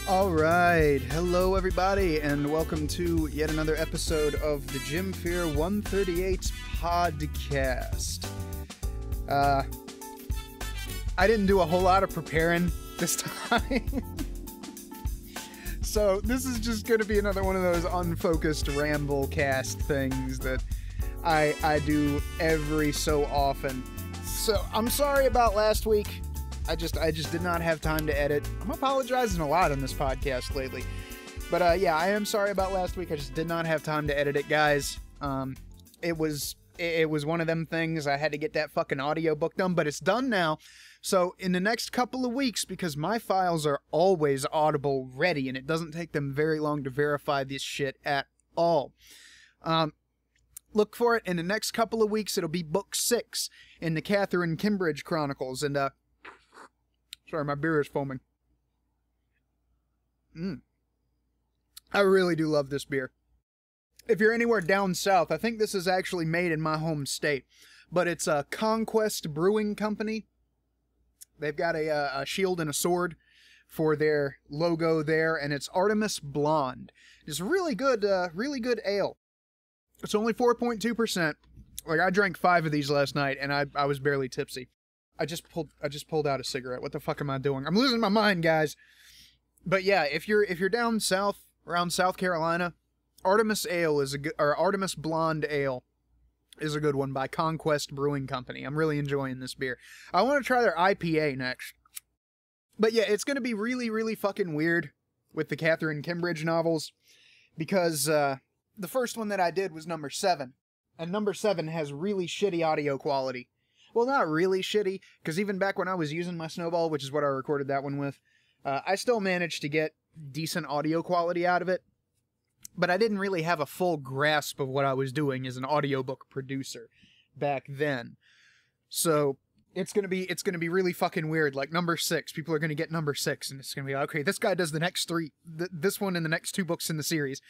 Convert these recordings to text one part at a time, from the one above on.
All right, hello everybody, and welcome to yet another episode of the JimFear138 podcast. I didn't do a whole lot of preparing this time, so this is just going to be another one of those unfocused ramble cast things that I do every so often. So I'm sorry about last week. I just did not have time to edit. I'm apologizing a lot on this podcast lately. But yeah, I am sorry about last week. I just did not have time to edit it, guys. It was one of them things. I had to get that fucking audiobook done, but it's done now. So in the next couple of weeks, because my files are always Audible ready, and it doesn't take them very long to verify this shit at all. Look for it in the next couple of weeks. It'll be book 6 in the Catherine Kimbridge Chronicles, and sorry, my beer is foaming. I really do love this beer. If you're anywhere down south, I think this is actually made in my home state, but it's a Conquest Brewing Company. They've got a shield and a sword for their logo there, and it's Artemis Blonde. It's really good ale. It's only 4.2%. Like, I drank 5 of these last night, and I was barely tipsy. I just pulled out a cigarette. What the fuck am I doing? I'm losing my mind, guys. But yeah, if you're down south, around South Carolina, Artemis Ale is Artemis Blonde Ale is a good one by Conquest Brewing Company. I'm really enjoying this beer. I want to try their IPA next. But yeah, it's going to be really, really fucking weird with the Catherine Kimbridge novels, because the first one that I did was number 7, and number 7 has really shitty audio quality. Well, not really shitty, because even back when I was using my Snowball, which is what I recorded that one with, I still managed to get decent audio quality out of it, but I didn't really have a full grasp of what I was doing as an audiobook producer back then. So it's gonna be really fucking weird. Like number 6, people are gonna get number 6, and it's gonna be like, okay, this guy does the next 3, this one and the next 2 books in the series,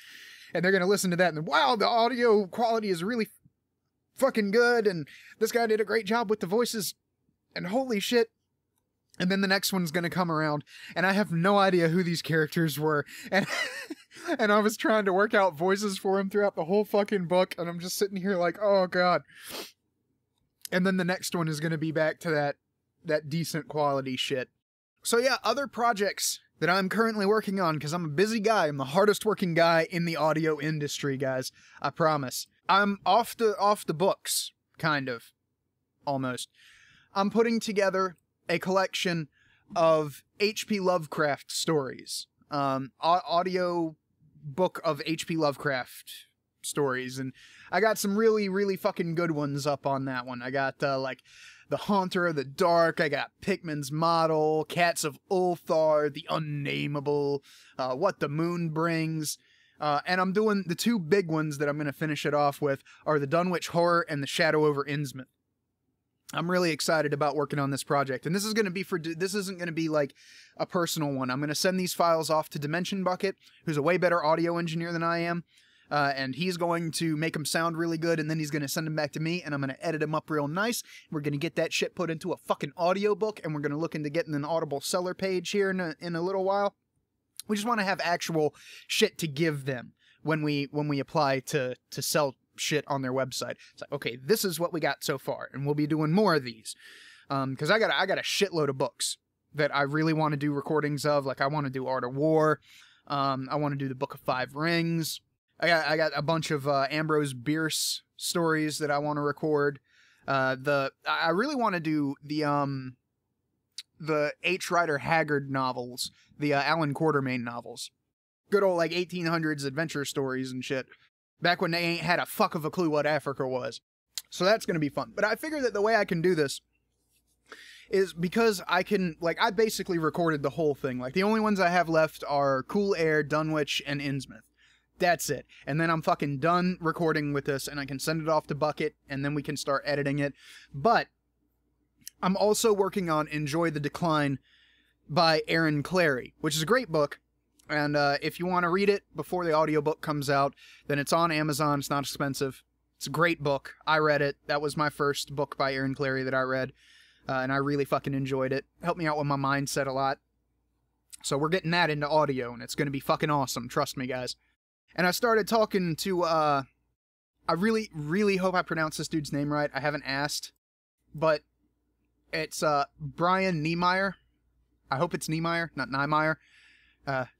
and they're gonna listen to that, and then, wow, the audio quality is really fucking good, and this guy did a great job with the voices, and holy shit. And then the next one's gonna come around, and I have no idea who these characters were, and and I was trying to work out voices for him throughout the whole fucking book, and I'm just sitting here like, oh god. And then the next one is gonna be back to that decent quality shit. So yeah, other projects that I'm currently working on, because I'm a busy guy. I'm the hardest working guy in the audio industry, guys. I promise. I'm off the books, kind of, almost. I'm putting together a collection of H.P. Lovecraft stories. Audio book of H.P. Lovecraft stories, and I got some really, really fucking good ones up on that one. I got, like, The Haunter of the Dark, I got Pickman's Model, Cats of Ulthar, The Unnameable, What the Moon Brings, and I'm doing the 2 big ones that I'm going to finish it off with are the Dunwich Horror and the Shadow over Innsmouth. I'm really excited about working on this project, and this isn't going to be like a personal one. I'm going to send these files off to Dimension Bucket, who's a way better audio engineer than I am, and he's going to make them sound really good, and then he's going to send them back to me, and I'm going to edit them up real nice. We're going to get that shit put into a fucking audiobook, and we're going to look into getting an Audible seller page here in a little while. We just want to have actual shit to give them when we apply to sell shit on their website. It's like, okay, this is what we got so far, and we'll be doing more of these. Because I got a shitload of books that I really want to do recordings of. Like, I want to do Art of War. I want to do the Book of 5 Rings. I got a bunch of Ambrose Bierce stories that I want to record. I really want to do the H. Rider Haggard novels, the Alan Quatermain novels. Good old, like, 1800s adventure stories and shit. Back when they ain't had a fuck of a clue what Africa was. So that's going to be fun. But I figure that the way I can do this is because I can, like, I basically recorded the whole thing. Like, the only ones I have left are Cool Air, Dunwich, and Innsmouth. That's it. And then I'm fucking done recording with this, and I can send it off to Bucket, and then we can start editing it. But I'm also working on Enjoy the Decline by Aaron Clarey, which is a great book. And if you want to read it before the audiobook comes out, then it's on Amazon. It's not expensive. It's a great book. I read it. That was my first book by Aaron Clarey that I read. And I really fucking enjoyed it. Helped me out with my mindset a lot. So we're getting that into audio, and it's going to be fucking awesome. Trust me, guys. And I started talking to, I really, really hope I pronounce this dude's name right. I haven't asked, but it's Brian Niemeyer. I hope it's Niemeyer, not Niemeyer,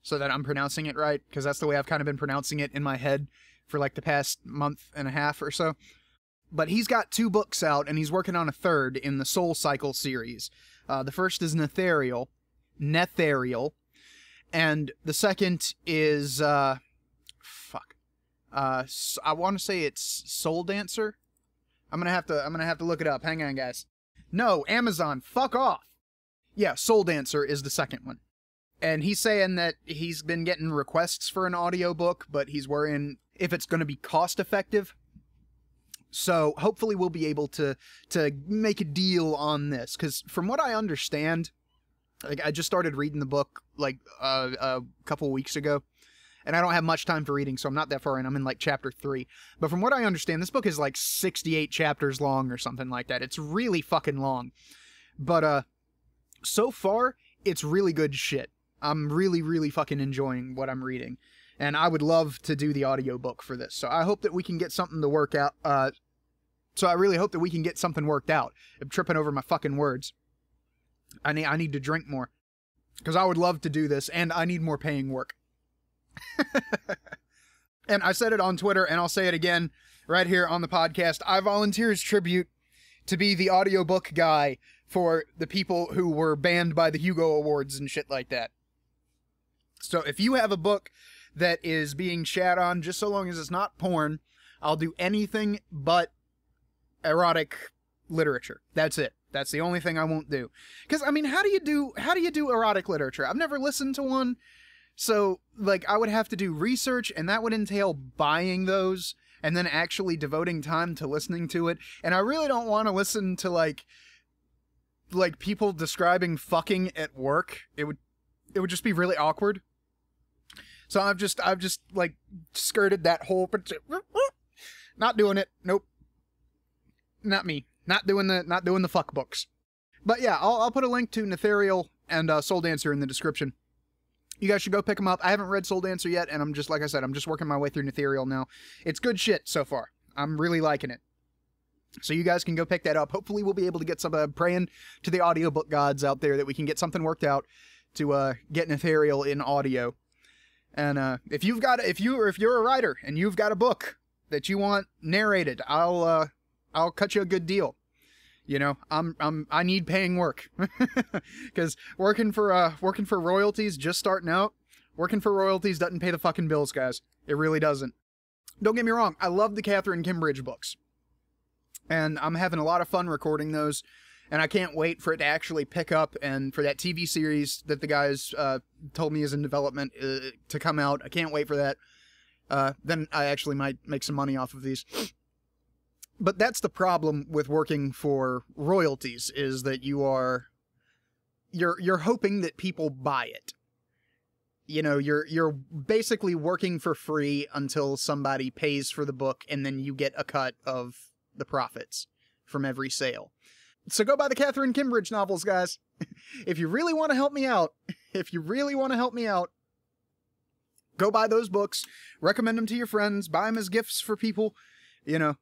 so that I'm pronouncing it right, because that's the way I've kind of been pronouncing it in my head for like the past month and a half or so. But he's got 2 books out, and he's working on a 3rd in the Soul Cycle series. The first is Netherial, and the second is, I want to say it's Soul Dancer. I'm gonna have to look it up. Hang on, guys. No, Amazon, fuck off. Yeah, Soul Dancer is the second one. And he's saying that he's been getting requests for an audiobook, but he's worrying if it's going to be cost effective. So hopefully we'll be able to make a deal on this, because from what I understand, like, I just started reading the book like a couple weeks ago, and I don't have much time for reading, so I'm not that far in. I'm in like chapter 3. But from what I understand, this book is like 68 chapters long or something like that. It's really fucking long. But so far, it's really good shit. I'm really, really fucking enjoying what I'm reading. And I would love to do the audiobook for this. So I hope that we can get something to work out. So I really hope that we can get something worked out. I'm tripping over my fucking words. I need to drink more. Because I would love to do this, and I need more paying work. And I said it on Twitter, and I'll say it again right here on the podcast. I volunteer as tribute to be the audiobook guy for the people who were banned by the Hugo Awards and shit like that. So if you have a book that is being shat on, just so long as it's not porn, I'll do anything but erotic literature. That's it. That's the only thing I won't do. Because, I mean, how do you do erotic literature? I've never listened to one. So, like, I would have to do research, and that would entail buying those and then actually devoting time to listening to it. And I really don't want to listen to, like people describing fucking at work. It would just be really awkward. So I've just like skirted that whole, not doing it. Nope. Not me. Not doing the fuck books. But yeah, I'll put a link to Netherial and Soul Dancer in the description. You guys should go pick them up. I haven't read Soul Dancer yet, and I'm just, like I said, I'm just working my way through Netherial now. It's good shit so far. I'm really liking it. So you guys can go pick that up. Hopefully we'll be able to get some, praying to the audiobook gods out there that we can get something worked out to get Netherial in audio. And if you're a writer and you've got a book that you want narrated, I'll cut you a good deal. You know, I need paying work, because working for royalties, just starting out, working for royalties doesn't pay the fucking bills, guys. It really doesn't. Don't get me wrong. I love the Catherine Kimbridge books, and I'm having a lot of fun recording those, and I can't wait for it to actually pick up, and for that TV series that the guys told me is in development to come out. I can't wait for that. Then I actually might make some money off of these. But that's the problem with working for royalties, is that you're hoping that people buy it. You know, you're basically working for free until somebody pays for the book, and then you get a cut of the profits from every sale. So go buy the Catherine Kimbridge novels, guys. If you really want to help me out, go buy those books, recommend them to your friends, buy them as gifts for people, you know.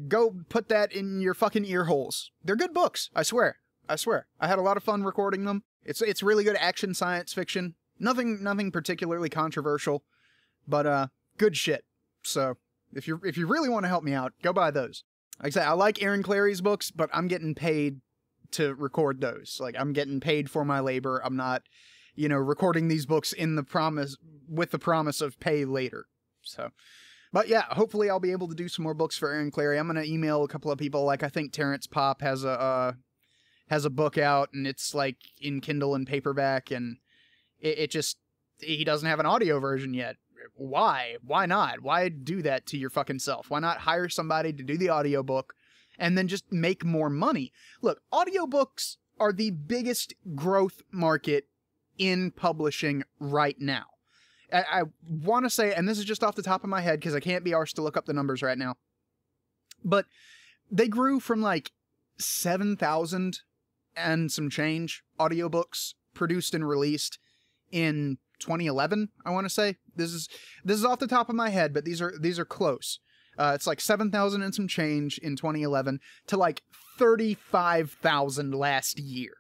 Go put that in your fucking ear holes. They're good books, I swear. I had a lot of fun recording them. It's really good action science fiction. Nothing particularly controversial, but good shit. So if you really want to help me out, go buy those. Like I said, I like Aaron Clary's books, but I'm getting paid to record those. Like, I'm getting paid for my labor. I'm not, recording these books with the promise of pay later. So. But yeah, hopefully I'll be able to do some more books for Aaron Clary. I'm going to email a couple of people. Like, I think Terrence Popp has a book out, and it's like in Kindle and paperback, and he doesn't have an audio version yet. Why? Why not? Why do that to your fucking self? Why not hire somebody to do the audiobook and then just make more money? Look, audiobooks are the biggest growth market in publishing right now. I want to say, and this is just off the top of my head because I can't be arsed to look up the numbers right now, but they grew from like 7,000 and some change audiobooks produced and released in 2011, I want to say. This is off the top of my head, but these are close. It's like 7,000 and some change in 2011 to like 35,000 last year.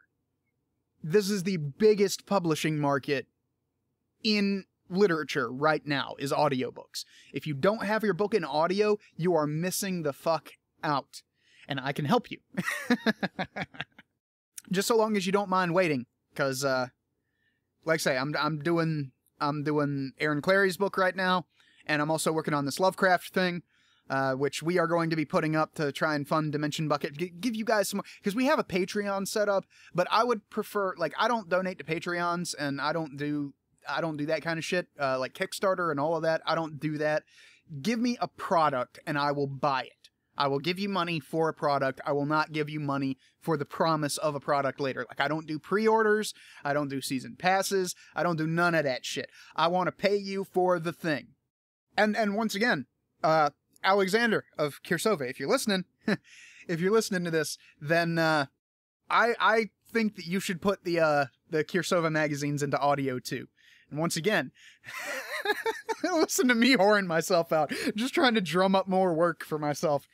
This is the biggest publishing market in literature right now, is audiobooks. If you don't have your book in audio, you are missing the fuck out. And I can help you. Just so long as you don't mind waiting, because like I say, I'm doing Aaron Clary's book right now, and I'm also working on this Lovecraft thing, which we are going to be putting up to try and fund Dimension Bucket. Give you guys some more, because we have a Patreon set up, but I would prefer, like, I don't donate to Patreons, and I don't do that kind of shit, like Kickstarter and all of that. I don't do that. Give me a product and I will buy it. I will give you money for a product. I will not give you money for the promise of a product later. Like, I don't do pre-orders. I don't do season passes. I don't do none of that shit. I want to pay you for the thing. And once again, Alexander of Kirsova, if you're listening, to this, then I think that you should put the Kirsova magazines into audio too. And once again, listen to me whoring myself out, just trying to drum up more work for myself.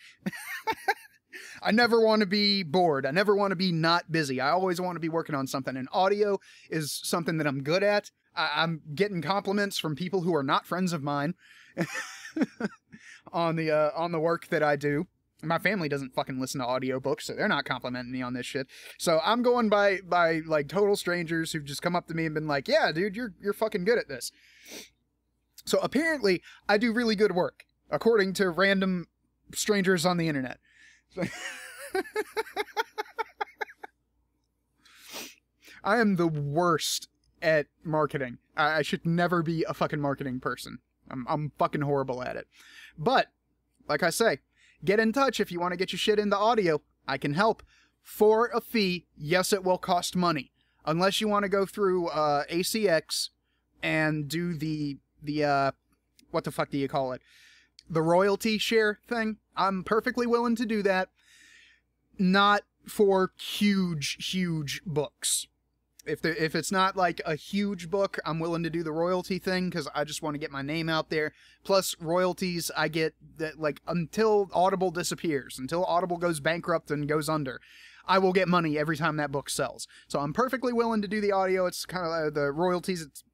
I never want to be bored. I never want to be not busy. I always want to be working on something, and audio is something that I'm good at. I'm getting compliments from people who are not friends of mine on the work that I do. My family doesn't fucking listen to audiobooks, so they're not complimenting me on this shit. So I'm going by like total strangers who've just come up to me and been like, "Yeah, dude, you're fucking good at this." So apparently, I do really good work, according to random strangers on the internet. I am the worst at marketing. I should never be a fucking marketing person. I'm fucking horrible at it. But, like I say, get in touch if you want to get your shit into audio. I can help. For a fee, yes, it will cost money. Unless you want to go through ACX and do the what the fuck do you call it? The royalty share thing. I'm perfectly willing to do that. Not for huge books. If it's not like a huge book, I'm willing to do the royalty thing because I just want to get my name out there. Plus, royalties I get that, like, until Audible disappears, until Audible goes bankrupt and goes under, I will get money every time that book sells. So I'm perfectly willing to do the audio. It's kind of like the royalties. It's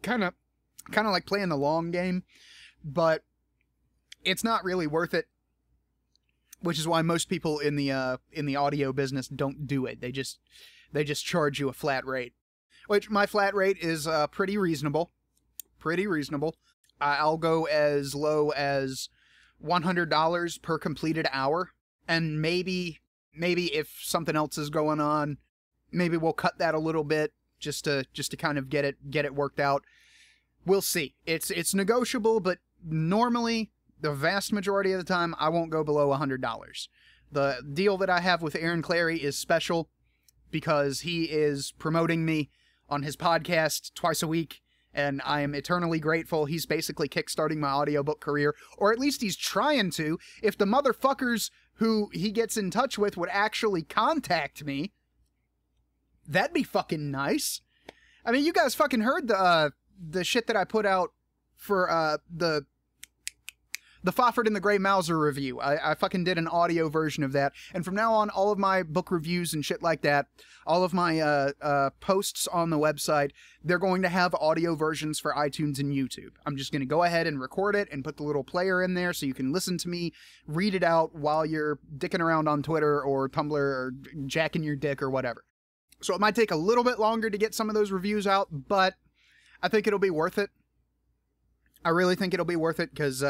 kind of like playing the long game, but it's not really worth it. Which is why most people in the audio business don't do it. They just charge you a flat rate, which my flat rate is pretty reasonable. Pretty reasonable. I'll go as low as $100 per completed hour, and maybe if something else is going on, maybe we'll cut that a little bit just to kind of get it worked out. We'll see. It's negotiable, but normally the vast majority of the time I won't go below $100. The deal that I have with Aaron Clary is special because he is promoting me on his podcast twice a week, and I am eternally grateful. He's basically kickstarting my audiobook career, or at least he's trying to. If the motherfuckers who he gets in touch with would actually contact me, that'd be fucking nice. I mean, you guys fucking heard the shit that I put out for the Fafhrd and the Grey Mouser review. I fucking did an audio version of that. And from now on, all of my book reviews and shit like that, all of my posts on the website, they're going to have audio versions for iTunes and YouTube. I'm just going to go ahead and record it and put the little player in there so you can listen to me read it out while you're dicking around on Twitter or Tumblr or jacking your dick or whatever. So it might take a little bit longer to get some of those reviews out, but I think it'll be worth it. I really think it'll be worth it because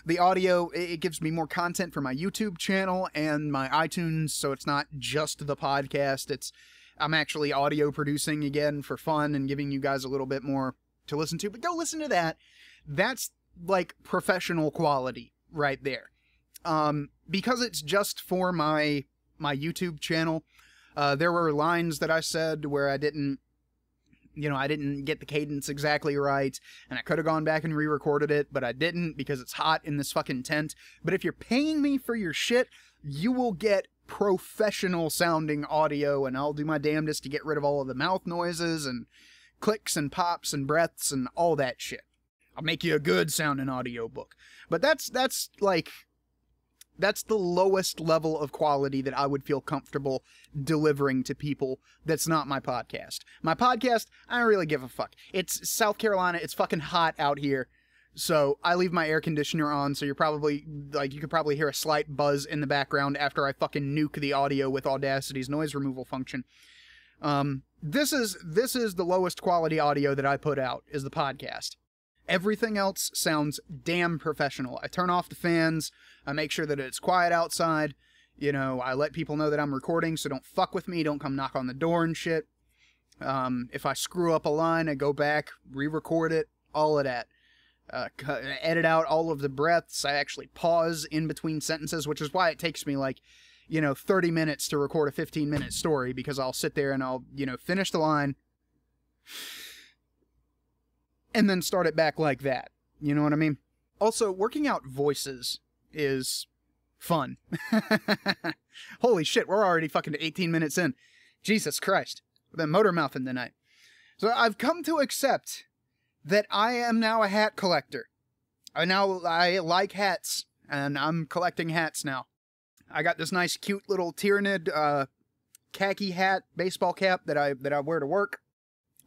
the audio, it gives me more content for my YouTube channel and my iTunes, so it's not just the podcast. I'm actually audio producing again for fun and giving you guys a little bit more to listen to. But go listen to that. That's like professional quality right there. Because it's just for my YouTube channel, there were lines that I said where I didn't get the cadence exactly right, and I could have gone back and re-recorded it, but I didn't because it's hot in this fucking tent. But if you're paying me for your shit, you will get professional sounding audio, and I'll do my damnedest to get rid of all of the mouth noises and clicks and pops and breaths and all that shit. I'll make you a good sounding audiobook. But that's the lowest level of quality that I would feel comfortable delivering to people that's not my podcast. My podcast, I don't really give a fuck. It's South Carolina, it's fucking hot out here. So I leave my air conditioner on, so you're probably, like, you could probably hear a slight buzz in the background after I fucking nuke the audio with Audacity's noise removal function. This is the lowest quality audio that I put out, is the podcast. Everything else sounds damn professional. I turn off the fans, I make sure that it's quiet outside, you know, I let people know that I'm recording, so don't fuck with me, don't come knock on the door and shit. If I screw up a line, I go back, re-record it, all of that. Edit out all of the breaths. I actually pause in between sentences, which is why it takes me, like, you know, 30 minutes to record a 15-minute story, because I'll sit there and I'll, you know, finish the line and then start it back like that. You know what I mean? Also, working out voices is fun. Holy shit, we're already fucking 18 minutes in. Jesus Christ. I've been motor mouthing tonight. So I've come to accept that I am now a hat collector. I like hats, and I'm collecting hats now. I got this nice, cute little Tyranid khaki hat, baseball cap that I wear to work.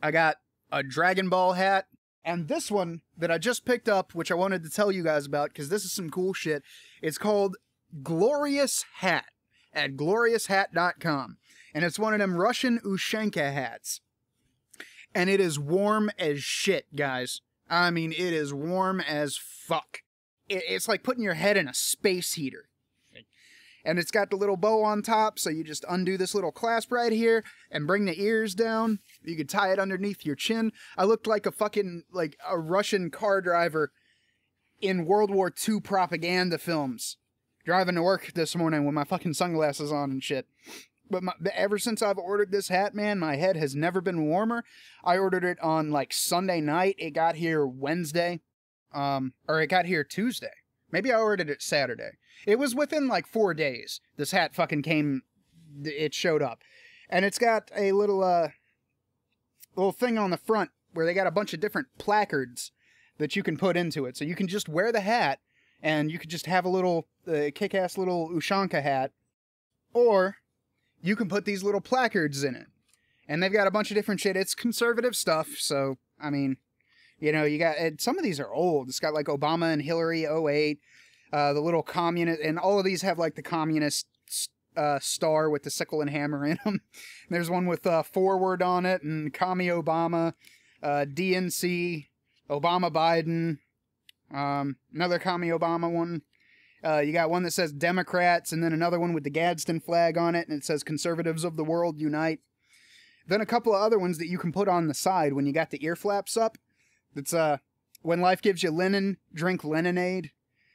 I got a Dragon Ball hat, and this one that I just picked up, which I wanted to tell you guys about, because this is some cool shit. It's called Glorious Hat at glorioushat.com, and it's one of them Russian Ushanka hats. And it is warm as shit, guys. I mean, it is warm as fuck. It's like putting your head in a space heater. And it's got the little bow on top, so you just undo this little clasp right here and bring the ears down. You could tie it underneath your chin. I looked like a fucking, like, a Russian car driver in World War II propaganda films. Driving to work this morning with my fucking sunglasses on and shit. But ever since I've ordered this hat, man, my head has never been warmer. I ordered it on, like, Sunday night. It got here Wednesday. Or it got here Tuesday. Maybe I ordered it Saturday. It was within, like, 4 days. This hat fucking came, it showed up. And it's got a little thing on the front where they got a bunch of different placards that you can put into it. So you can just wear the hat, and you could just have a little, kick-ass little Ushanka hat. Or you can put these little placards in it. And they've got a bunch of different shit. It's conservative stuff, so, I mean, you know, you got, some of these are old. It's got, like, Obama and Hillary 08, the little communist, and all of these have, like, the communist star with the sickle and hammer in them. There's one with forward on it, and Commie Obama, DNC, Obama Biden, another Commie Obama one. You got one that says Democrats, and then another one with the Gadsden flag on it, and it says Conservatives of the World Unite. Then a couple of other ones that you can put on the side when you got the ear flaps up. It's, when life gives you linen, drink lemonade.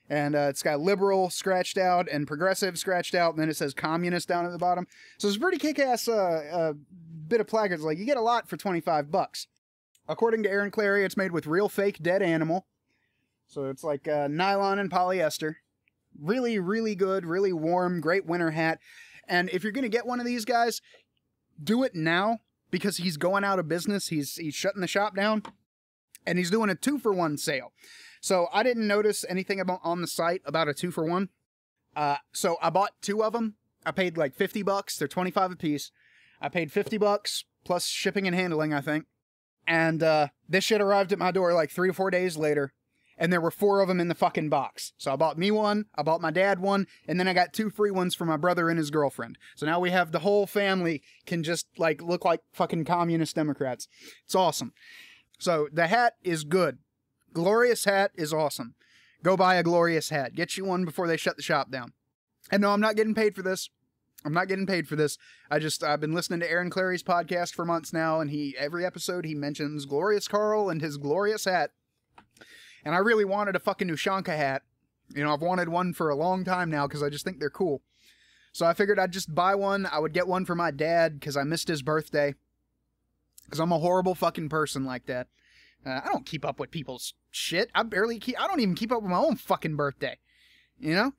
And it's got liberal scratched out and progressive scratched out, and then it says communist down at the bottom. So it's a pretty kick-ass bit of placards. Like, you get a lot for $25. According to Aaron Clary, it's made with real fake dead animal. So it's like nylon and polyester. Really, really good, really warm, great winter hat. And if you're going to get one of these guys, do it now, because he's going out of business. He's shutting the shop down, and he's doing a 2-for-1 sale. So I didn't notice anything on the site about a 2-for-1. So I bought 2 of them. I paid like $50. They're $25 a piece. I paid $50 plus shipping and handling, I think. And this shit arrived at my door like 3 or 4 days later. And there were 4 of them in the fucking box. So I bought me one, I bought my dad one, and then I got 2 free ones for my brother and his girlfriend. So now we have the whole family can just, like, look like fucking communist Democrats. It's awesome. So the hat is good. Glorious Hat is awesome. Go buy a Glorious Hat. Get you one before they shut the shop down. And no, I'm not getting paid for this. I'm not getting paid for this. I've been listening to Aaron Clary's podcast for months now, and every episode he mentions Glorious Carl and his Glorious Hat. And I really wanted a fucking Ushanka hat. You know, I've wanted one for a long time now because I just think they're cool. So I figured I'd just buy one. I would get one for my dad because I missed his birthday. Because I'm a horrible fucking person like that. I don't keep up with people's shit. I don't even keep up with my own fucking birthday. You know?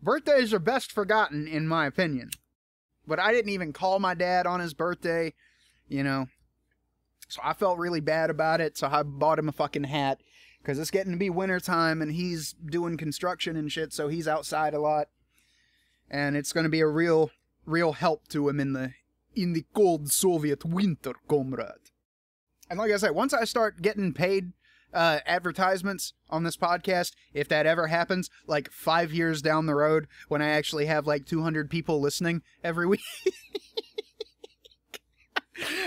Birthdays are best forgotten, in my opinion. But I didn't even call my dad on his birthday. You know? So I felt really bad about it, so I bought him a fucking hat, because it's getting to be winter time, and he's doing construction and shit, so he's outside a lot. And it's going to be a real help to him in the cold Soviet winter, comrade. And like I said, once I start getting paid advertisements on this podcast, if that ever happens, like 5 years down the road, when I actually have like 200 people listening every week,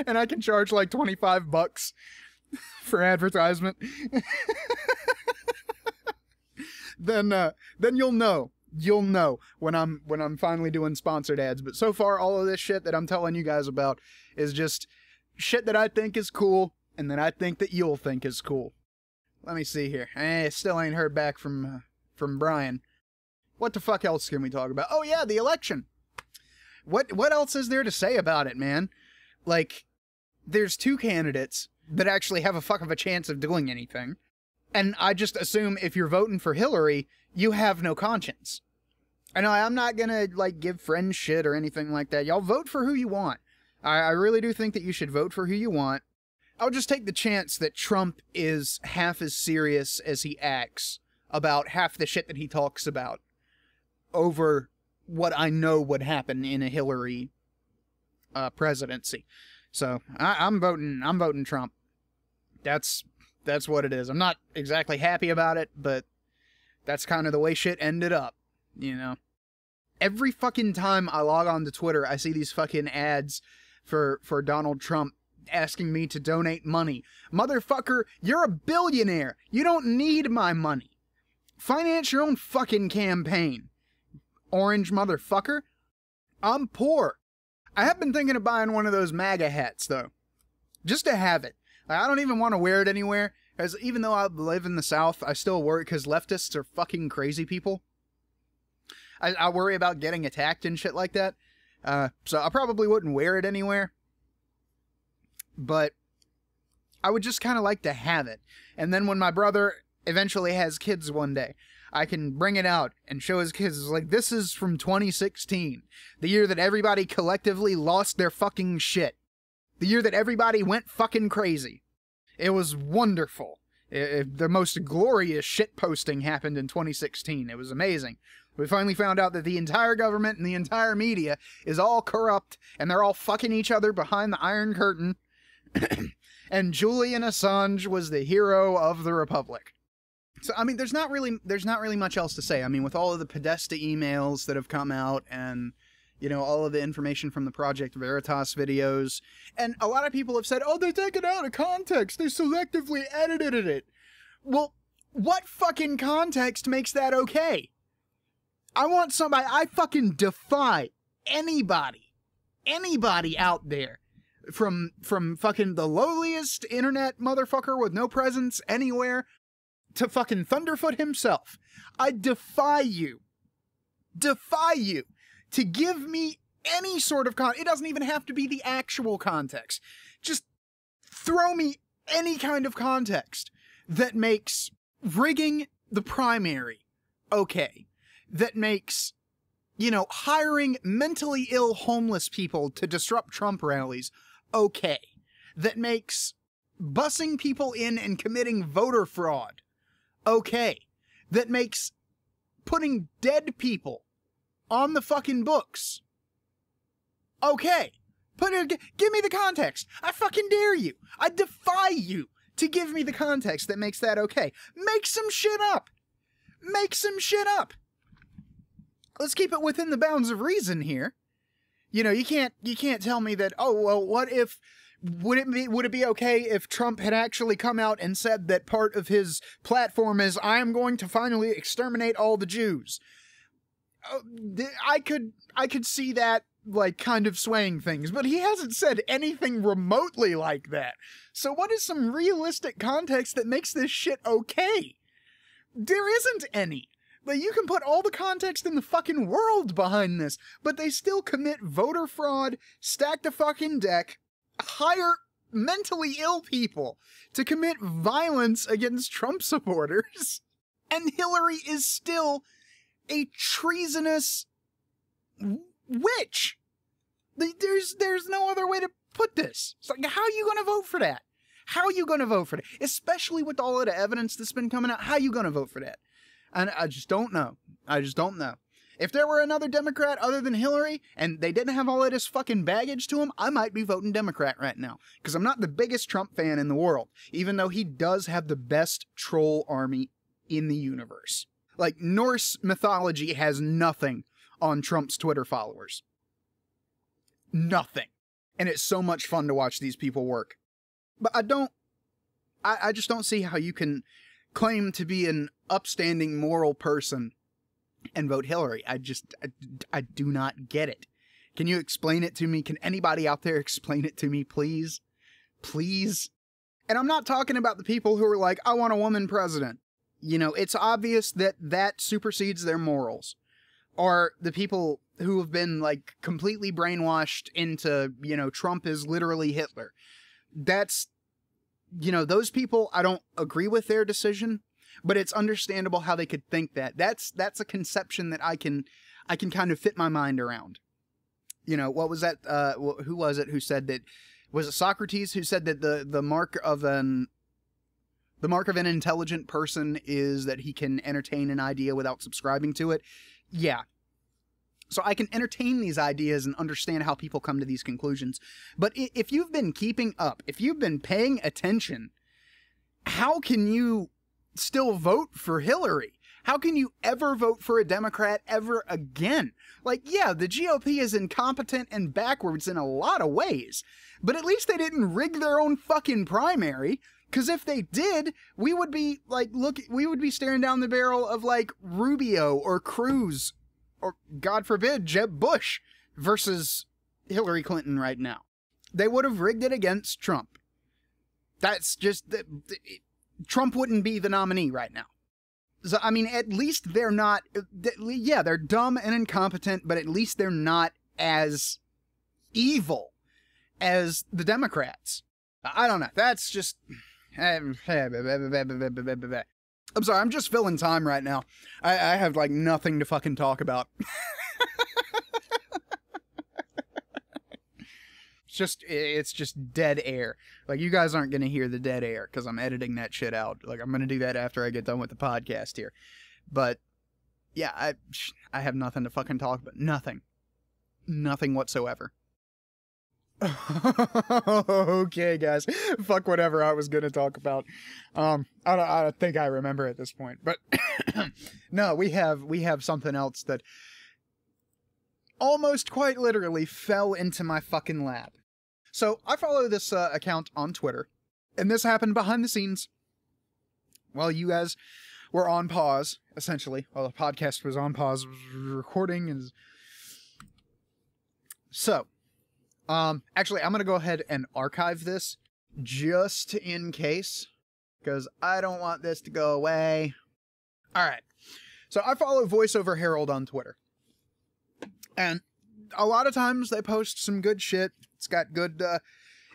and I can charge like $25 for advertisement, then you'll know. You'll know when I'm finally doing sponsored ads. But so far, all of this shit that I'm telling you guys about is just shit that I think is cool, and that I think that you'll think is cool. Let me see here. Still ain't heard back from Brian. What the fuck else can we talk about? Oh yeah, the election. What else is there to say about it, man? Like, there's 2 candidates that actually have a fuck of a chance of doing anything. And I just assume if you're voting for Hillary, you have no conscience. I know I'm not gonna, like, give friends shit or anything like that. Y'all vote for who you want. I really do think that you should vote for who you want. I'll just take the chance that Trump is half as serious as he acts about half the shit that he talks about over what I know would happen in a Hillary presidency. So I'm voting Trump. That's what it is. I'm not exactly happy about it, but that's kind of the way shit ended up, you know. Every fucking time I log on to Twitter, I see these fucking ads for Donald Trump asking me to donate money. Motherfucker, you're a billionaire. You don't need my money. Finance your own fucking campaign. Orange motherfucker. I'm poor. I have been thinking of buying one of those MAGA hats, though. Just to have it. I don't even want to wear it anywhere, because even though I live in the South, I still worry, because leftists are fucking crazy people. I worry about getting attacked and shit like that. So I probably wouldn't wear it anywhere. But I would just kind of like to have it. And then when my brother eventually has kids one day, I can bring it out and show his kids, like, this is from 2016. The year that everybody collectively lost their fucking shit. The year that everybody went fucking crazy. It was wonderful. The most glorious shit posting happened in 2016. It was amazing. We finally found out that the entire government and the entire media is all corrupt, and they're all fucking each other behind the Iron Curtain. And Julian Assange was the hero of the Republic. So, I mean, there's not really much else to say. I mean, with all of the Podesta emails that have come out, and, you know, all of the information from the Project Veritas videos, and a lot of people have said, oh, they take it out of context, they selectively edited it. Well, what fucking context makes that okay? I fucking defy anybody out there, from fucking the lowliest internet motherfucker with no presence anywhere, to fucking Thunderfoot himself. I defy you to give me any sort of it doesn't even have to be the actual context. Just throw me any kind of context that makes rigging the primary okay. That makes, you know, hiring mentally ill homeless people to disrupt Trump rallies okay. That makes bussing people in and committing voter fraud okay. That makes putting dead people on the fucking books okay. Give me the context. I fucking dare you. I defy you to give me the context that makes that okay. Make some shit up. Make some shit up. Let's keep it within the bounds of reason here. You know, you can't tell me that, oh, well, what if, would it be okay if Trump had actually come out and said that part of his platform is, I am going to finally exterminate all the Jews? I could see that, like, kind of swaying things, but he hasn't said anything remotely like that. So what is some realistic context that makes this shit okay? There isn't any. But you can put all the context in the fucking world behind this, but they still commit voter fraud, stack the fucking deck, hire mentally ill people to commit violence against Trump supporters, and Hillary is still a treasonous witch. There's no other way to put this. It's like, how are you going to vote for that? How are you going to vote for that? Especially with all of the evidence that's been coming out, how are you going to vote for that? And I just don't know. I just don't know. If there were another Democrat other than Hillary, and they didn't have all of this fucking baggage to them, I might be voting Democrat right now. Because I'm not the biggest Trump fan in the world, even though he does have the best troll army in the universe. Like, Norse mythology has nothing on Trump's Twitter followers. Nothing. And it's so much fun to watch these people work. But I just don't see how you can claim to be an upstanding moral person and vote Hillary. I do not get it. Can you explain it to me? Can anybody out there explain it to me, please? Please? And I'm not talking about the people who are like, I want a woman president. You know, it's obvious that that supersedes their morals. Or the people who have been, like, completely brainwashed into, you know, Trump is literally Hitler. That's, you know, those people, I don't agree with their decision, but it's understandable how they could think that. That's a conception that I can kind of fit my mind around. You know, what was that, who was it who said that, was it Socrates who said that the mark of an intelligent person is that he can entertain an idea without subscribing to it? Yeah. So I can entertain these ideas and understand how people come to these conclusions. But if you've been keeping up, if you've been paying attention, how can you still vote for Hillary? How can you ever vote for a Democrat ever again? Like, yeah, the GOP is incompetent and backwards in a lot of ways, but at least they didn't rig their own fucking primary. Because if they did, we would be, like, we would be staring down the barrel of, like, Rubio or Cruz or, God forbid, Jeb Bush versus Hillary Clinton right now. They would have rigged it against Trump. That's just... Trump wouldn't be the nominee right now. So, I mean, at least they're not... Yeah, they're dumb and incompetent, but at least they're not as evil as the Democrats. I don't know. That's just... I'm sorry, I'm just filling time right now. I have, like, nothing to fucking talk about. It's just dead air. Like, you guys aren't gonna hear the dead air, because I'm editing that shit out. Like, I'm gonna do that after I get done with the podcast here. But, yeah, I have nothing to fucking talk about. Nothing. Nothing whatsoever. Okay, guys. Fuck whatever I was gonna talk about. I don't think I remember at this point. But no, we have something else that almost quite literally fell into my fucking lap. So I follow this account on Twitter, and this happened behind the scenes while you guys were on pause, essentially. While the podcast was on pause, was recording, and so. Actually, I'm going to go ahead and archive this just in case, because I don't want this to go away. All right. So I follow Voiceover Herald on Twitter, and a lot of times they post some good shit. It's got good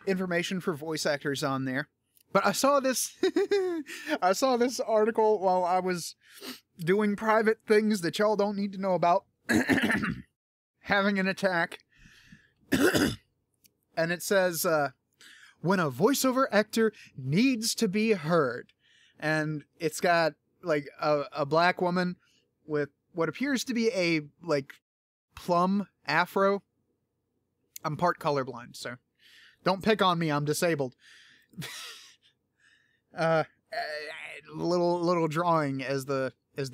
information for voice actors on there. But I saw this, I saw this article while I was doing private things that y'all don't need to know about. Having an attack. And it says, when a voiceover actor needs to be heard. And it's got, like, a black woman with what appears to be a, like, plum afro. I'm part colorblind, so don't pick on me, I'm disabled. Little drawing as the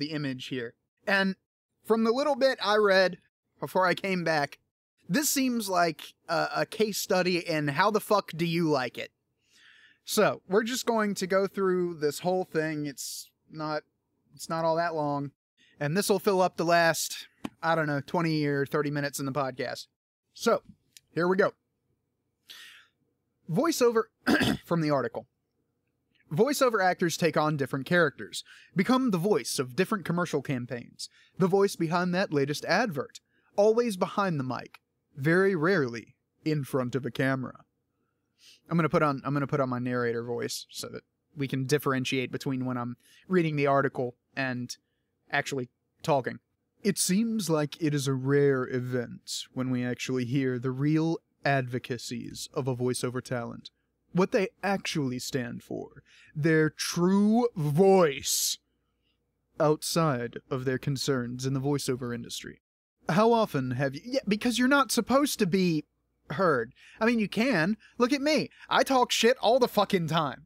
image here. And from the little bit I read before I came back, this seems like a case study in how the fuck do you like it. So, we're just going to go through this whole thing. It's not all that long. And this will fill up the last, I don't know, 20 or 30 minutes in the podcast. So, here we go. Voiceover, from the article. Voiceover actors take on different characters, become the voice of different commercial campaigns, the voice behind that latest advert, always behind the mic. Very rarely in front of a camera. I'm gonna put on my narrator voice so that we can differentiate between when I'm reading the article and actually talking. It seems like it is a rare event when we actually hear the real advocacies of a voiceover talent. what they actually stand for, their true voice, outside of their concerns in the voiceover industry. How often have you... Yeah, because you're not supposed to be heard. I mean, you can. Look at me. I talk shit all the fucking time.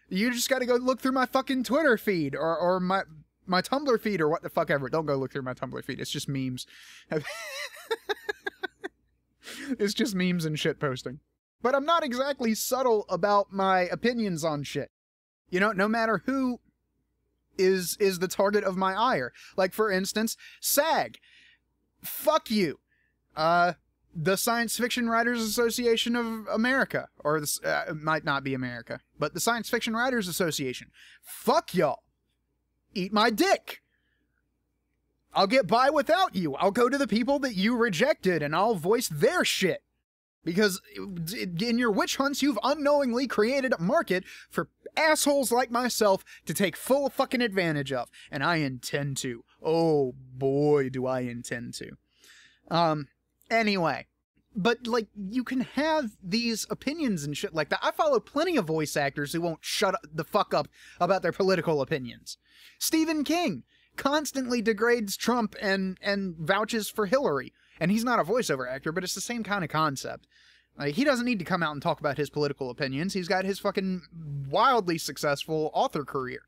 You just gotta go look through my fucking Twitter feed, or my Tumblr feed, or what the fuck ever. Don't go look through my Tumblr feed. It's just memes. It's just memes and shit posting. But I'm not exactly subtle about my opinions on shit. You know, no matter who is the target of my ire. Like, for instance, SAG. Fuck you. The Science Fiction Writers Association of America. Or, it might not be America. But the Science Fiction Writers Association. Fuck y'all. Eat my dick. I'll get by without you. I'll go to the people that you rejected and I'll voice their shit. Because in your witch hunts, you've unknowingly created a market for assholes like myself to take full fucking advantage of. And I intend to. Oh boy, do I intend to. Anyway. But, like, you can have these opinions and shit like that. I follow plenty of voice actors who won't shut the fuck up about their political opinions. Stephen King constantly degrades Trump and vouches for Hillary. And he's not a voiceover actor, but it's the same kind of concept. Like, he doesn't need to come out and talk about his political opinions. He's got his fucking wildly successful author career.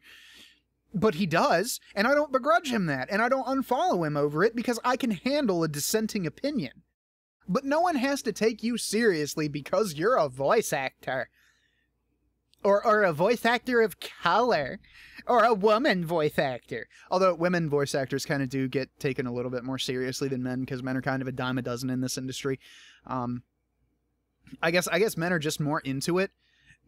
But he does, and I don't begrudge him that, and I don't unfollow him over it because I can handle a dissenting opinion. But no one has to take you seriously because you're a voice actor. Or a voice actor of color. Or a woman voice actor. Although women voice actors kind of do get taken a little bit more seriously than men, because men are kind of a dime a dozen in this industry. I guess men are just more into it.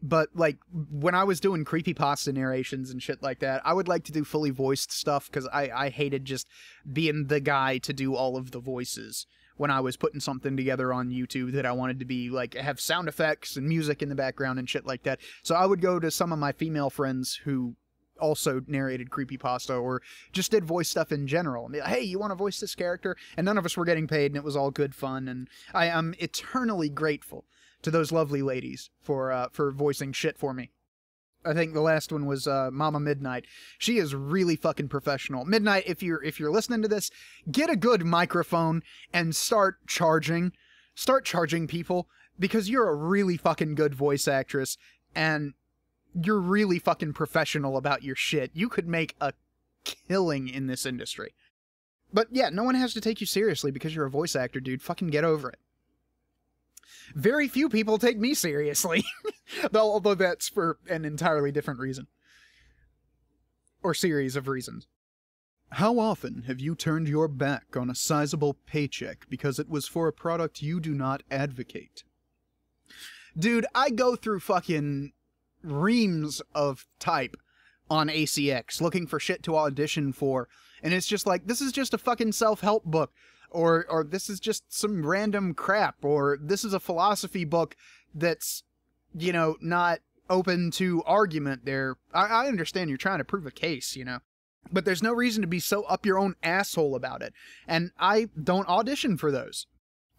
But, like, when I was doing creepypasta narrations and shit like that, I would like to do fully voiced stuff, because I hated just being the guy to do all of the voices when I was putting something together on YouTube that I wanted to be, like, have sound effects and music in the background and shit like that. So I would go to some of my female friends who also narrated creepypasta or just did voice stuff in general. And be like, hey, you want to voice this character? And none of us were getting paid, and it was all good fun. And I am eternally grateful to those lovely ladies for voicing shit for me. I think the last one was Mama Midnight. She is really fucking professional. Midnight, if you're listening to this, get a good microphone and start charging people, because you're a really fucking good voice actress and you're really fucking professional about your shit. You could make a killing in this industry. But yeah, no one has to take you seriously because you're a voice actor, dude. Fucking get over it. Very few people take me seriously, although that's for an entirely different reason. Or series of reasons. How often have you turned your back on a sizable paycheck because it was for a product you do not advocate? Dude, I go through fucking reams of type on ACX looking for shit to audition for, and it's just like, this is just a fucking self-help book. Or this is just some random crap, or this is a philosophy book that's, you know, not open to argument there. I understand you're trying to prove a case, you know, but there's no reason to be so up your own asshole about it. And I don't audition for those.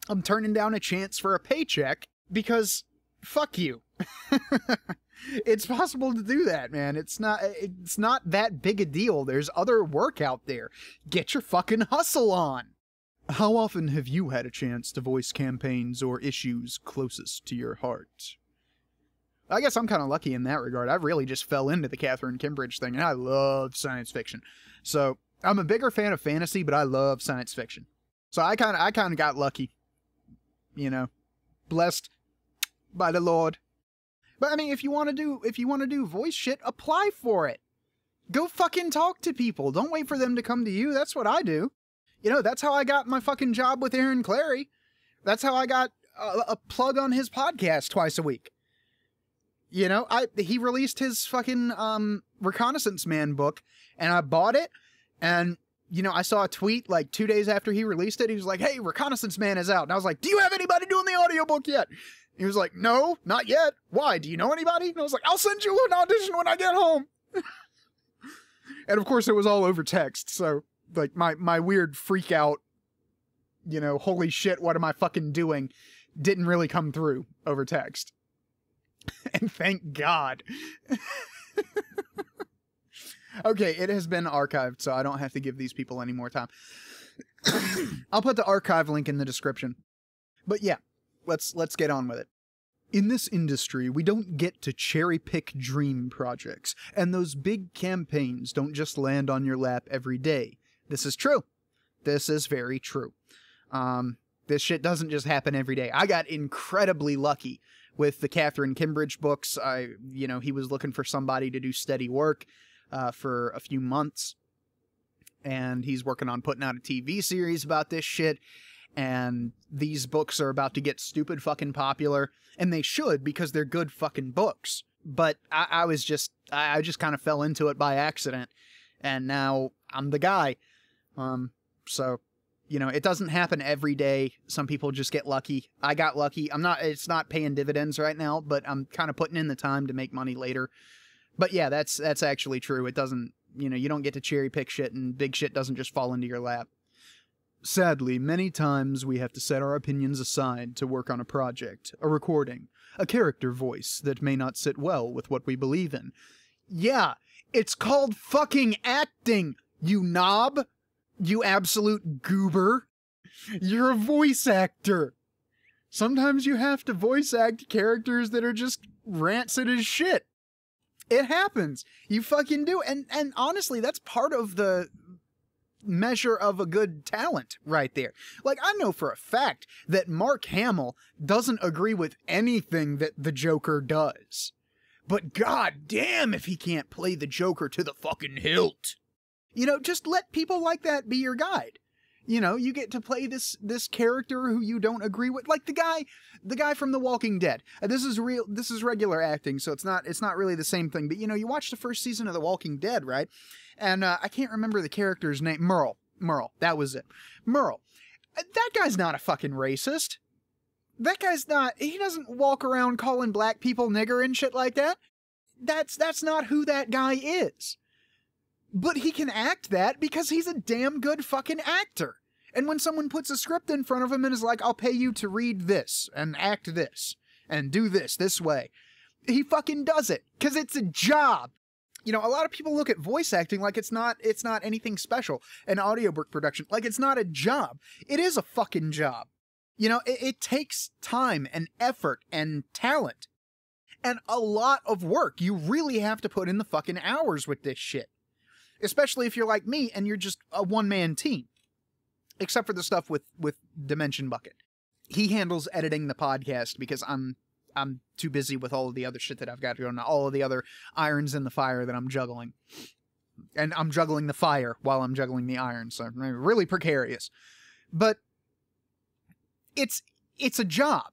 I'm turning down a chance for a paycheck because fuck you. It's possible to do that, man. It's not that big a deal. There's other work out there. Get your fucking hustle on. How often have you had a chance to voice campaigns or issues closest to your heart? I guess I'm kind of lucky in that regard. I really just fell into the Catherine Kimbridge thing, and I love science fiction. So, I'm a bigger fan of fantasy, but I love science fiction. So I kind of got lucky. You know, blessed by the Lord. But I mean, if you want to do voice shit, apply for it. Go fucking talk to people. Don't wait for them to come to you. That's what I do. You know, that's how I got my fucking job with Aaron Clary. That's how I got a plug on his podcast twice a week. You know, he released his fucking Reconnaissance Man book, and I bought it, and, you know, I saw a tweet like 2 days after he released it. He was like, hey, Reconnaissance Man is out. And I was like, do you have anybody doing the audiobook yet? He was like, no, not yet. Why? Do you know anybody? And I was like, I'll send you an audition when I get home. And of course, it was all over text, so... like, my weird freak out, you know, holy shit, what am I fucking doing, didn't really come through over text. And thank God. Okay, it has been archived, so I don't have to give these people any more time. I'll put the archive link in the description. But yeah, let's get on with it. In this industry, we don't get to cherry-pick dream projects, and those big campaigns don't just land on your lap every day. This is true. This is very true. This shit doesn't just happen every day. I got incredibly lucky with the Catherine Kimbridge books. He was looking for somebody to do steady work for a few months, and he's working on putting out a TV series about this shit. And these books are about to get stupid fucking popular, and they should, because they're good fucking books. But I just kind of fell into it by accident, and now I'm the guy. So, it doesn't happen every day. Some people just get lucky. I got lucky. It's not paying dividends right now, but I'm kind of putting in the time to make money later. But yeah, that's actually true. It doesn't, you don't get to cherry pick shit, and big shit doesn't just fall into your lap. Sadly, many times we have to set our opinions aside to work on a project, a recording, a character voice that may not sit well with what we believe in. Yeah, it's called fucking acting, you knob! You absolute goober! You're a voice actor! Sometimes you have to voice act characters that are just rancid as shit. It happens. You fucking do. And honestly, that's part of the measure of a good talent right there. Like, I know for a fact that Mark Hamill doesn't agree with anything that the Joker does. But god damn if he can't play the Joker to the fucking hilt. Just let people like that be your guide. You get to play this character who you don't agree with, like the guy from The Walking Dead. This is regular acting, so it's not really the same thing. But you watch the first season of The Walking Dead, right? And I can't remember the character's name. Merle, that was it. Merle. That guy's not a fucking racist. That guy's not. He doesn't walk around calling black people nigger and shit like that. That's not who that guy is. But he can act that because he's a damn good fucking actor. And when someone puts a script in front of him and is like, I'll pay you to read this, and act this, and do this way, he fucking does it, because it's a job. A lot of people look at voice acting like it's not anything special, and audiobook production, like it's not a job. It is a fucking job. It takes time and effort and talent, and a lot of work. You really have to put in the fucking hours with this shit. Especially if you're like me and you're just a one-man team. Except for the stuff with Dimension Bucket. He handles editing the podcast because I'm too busy with all of the other shit that I've got going on. All of the other irons in the fire that I'm juggling. And I'm juggling the fire while I'm juggling the iron. So really precarious. But it's a job.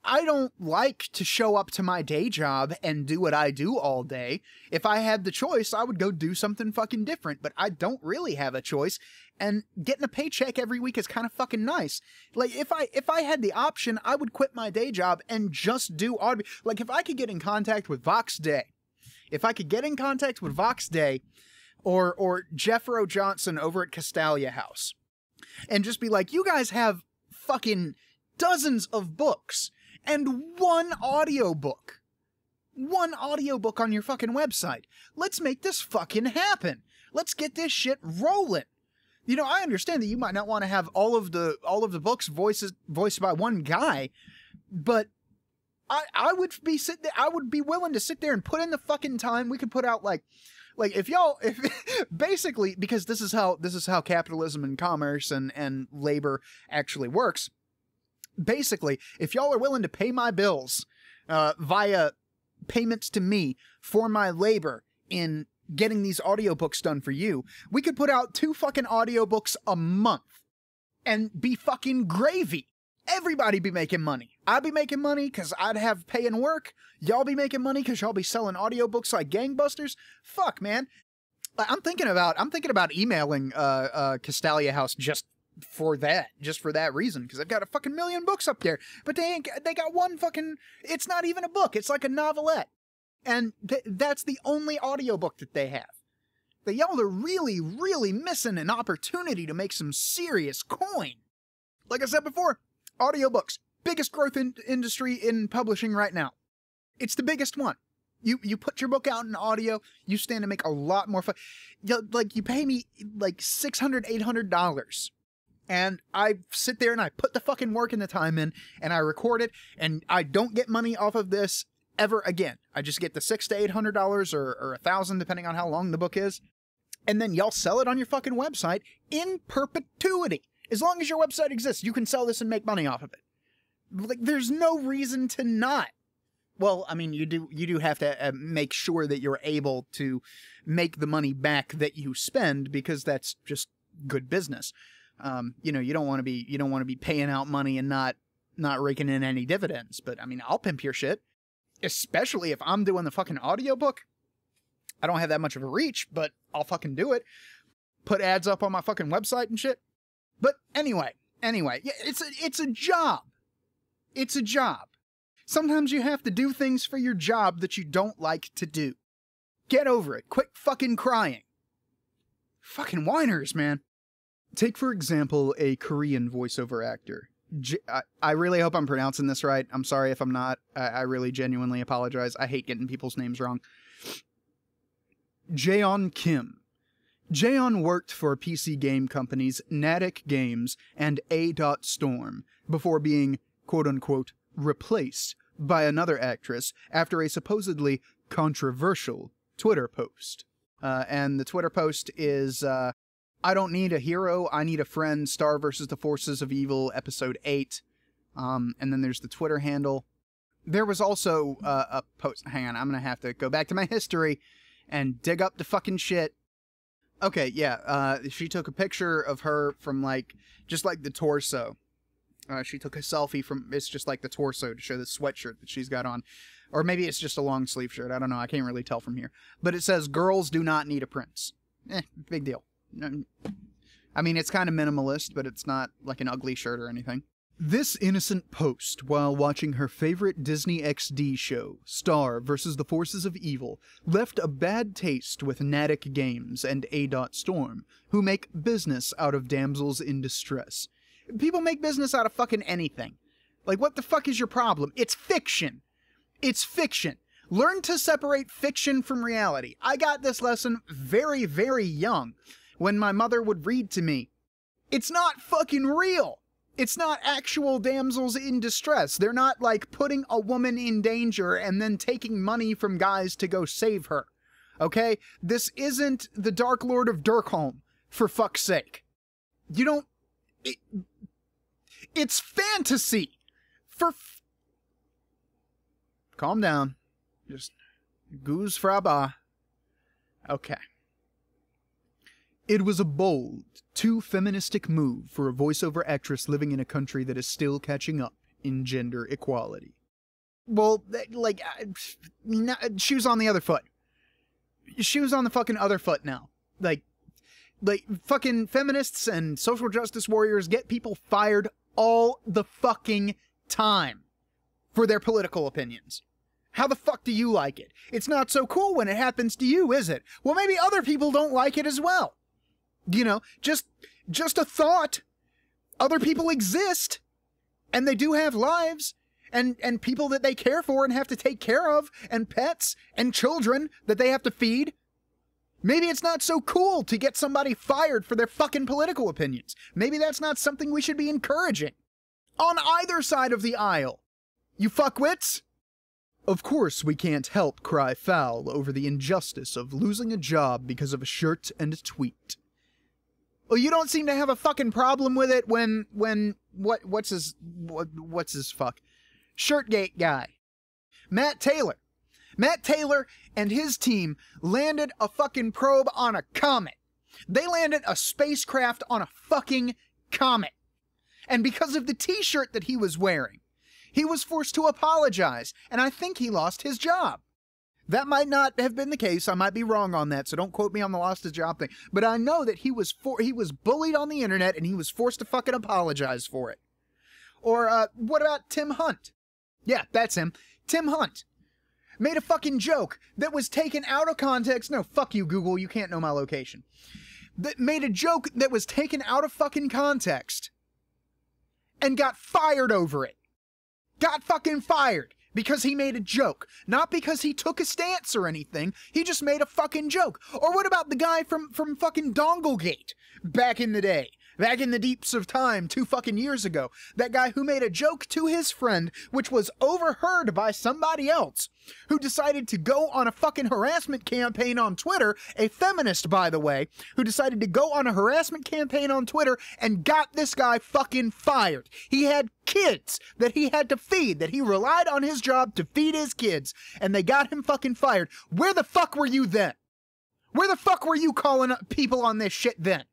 I don't like to show up to my day job and do what I do all day. If I had the choice, I would go do something fucking different, but I don't really have a choice, and getting a paycheck every week is kind of fucking nice. Like, if I had the option, I would quit my day job and just do audio. Like, if I could get in contact with Vox Day, or Jeffro Johnson over at Castalia House, and just be like, you guys have fucking dozens of books and one audiobook on your fucking website. Let's make this fucking happen. Let's get this shit rolling. I understand that you might not want to have all of the books voiced by one guy, but I would be willing to sit there and put in the fucking time. We could put out like if basically, because this is how capitalism and commerce and labor actually works. Basically, if y'all are willing to pay my bills via payments to me for my labor in getting these audiobooks done for you, we could put out 2 fucking audiobooks a month and be fucking gravy. Everybody be making money. I'd be making money because I'd have pay and work. Y'all be making money because y'all be selling audiobooks like gangbusters. Fuck, man. I'm thinking about emailing Castalia House just for that reason, because I've got a fucking million books up there, but they got one fucking, it's not even a book, it's like a novelette, and that's the only audiobook that they have. But y'all are really, really missing an opportunity to make some serious coin. Like I said before, audiobooks, biggest growth industry in publishing right now. It's the biggest one. You put your book out in audio, you stand to make a lot more like, you pay me like $600, $800. And I sit there and I put the fucking work and the time in, and I record it, and I don't get money off of this ever again. I just get the $600 to $800 or $1,000, depending on how long the book is. And then y'all sell it on your fucking website in perpetuity. As long as your website exists, you can sell this and make money off of it. Like, there's no reason to not. Well, I mean, you do have to make sure that you're able to make the money back that you spend, because that's just good business. You know, you don't want to be paying out money and not raking in any dividends. But I mean, I'll pimp your shit, especially if I'm doing the fucking audiobook. I don't have that much of a reach, but I'll fucking do it. Put ads up on my fucking website and shit. But anyway, yeah, it's a job. It's a job. Sometimes you have to do things for your job that you don't like to do. Get over it. Quit fucking crying. Fucking whiners, man. Take, for example, a Korean voiceover actor. I really hope I'm pronouncing this right. I'm sorry if I'm not. I really genuinely apologize. I hate getting people's names wrong. Jaeon Kim. Jaeon worked for PC game companies Natick Games and A.Storm before being, quote-unquote, replaced by another actress after a supposedly controversial Twitter post. And the Twitter post is, I don't need a hero, I need a friend, Star vs. the Forces of Evil, Episode 8. And then there's the Twitter handle. There was also a post... Hang on, I'm gonna have to go back to my history and dig up the fucking shit. Okay, yeah, she took a picture of her from, like, just like the torso. She took a selfie from, it's just like the torso to show the sweatshirt that she's got on. Or maybe it's just a long sleeve shirt, I don't know, I can't really tell from here. But it says, girls do not need a prince. Big deal. I mean, it's kind of minimalist, but it's not like an ugly shirt or anything. This innocent post, while watching her favorite Disney XD show, Star vs. the Forces of Evil, left a bad taste with Natick Games and A.Storm, who make business out of damsels in distress. People make business out of fucking anything. Like, what the fuck is your problem? It's fiction. It's fiction. Learn to separate fiction from reality. I got this lesson very, very young, when my mother would read to me. It's not fucking real. It's not actual damsels in distress. They're not, like, putting a woman in danger and then taking money from guys to go save her. Okay? This isn't the Dark Lord of Dirkholm, for fuck's sake. You don't... It's fantasy! Calm down. Just... goose fraba. Okay. It was a bold, too feministic move for a voiceover actress living in a country that is still catching up in gender equality. Well, like, shoes on the other foot. Shoes on the fucking other foot now. Like, fucking feminists and social justice warriors get people fired all the fucking time for their political opinions. How the fuck do you like it? It's not so cool when it happens to you, is it? Well, maybe other people don't like it as well. You know, just a thought. Other people exist, and they do have lives, and people that they care for and have to take care of, and pets, and children that they have to feed. Maybe it's not so cool to get somebody fired for their fucking political opinions. Maybe that's not something we should be encouraging. On either side of the aisle. You fuckwits? Of course we can't help cry foul over the injustice of losing a job because of a shirt and a tweet. Well, you don't seem to have a fucking problem with it when what's his fuck? Shirtgate guy. Matt Taylor and his team landed a fucking probe on a comet. They landed a spacecraft on a fucking comet. And because of the t-shirt that he was wearing, he was forced to apologize, and I think he lost his job. That might not have been the case. I might be wrong on that, so don't quote me on the lost his job thing. But I know that he was bullied on the internet, and he was forced to fucking apologize for it. Or, what about Tim Hunt? Yeah, that's him. Tim Hunt made a fucking joke that was taken out of context. No, fuck you, Google. You can't know my location. That made a joke that was taken out of fucking context and got fired over it. Got fucking fired. Because he made a joke. Not because he took a stance or anything. He just made a fucking joke. Or what about the guy from fucking Donglegate back in the day? Back in the deeps of time, 2 fucking years ago. That guy who made a joke to his friend, which was overheard by somebody else, who decided to go on a fucking harassment campaign on Twitter, a feminist, by the way, who decided to go on a harassment campaign on Twitter and got this guy fucking fired. He had kids that he had to feed, that he relied on his job to feed his kids, and they got him fucking fired. Where the fuck were you then? Where the fuck were you calling up people on this shit then?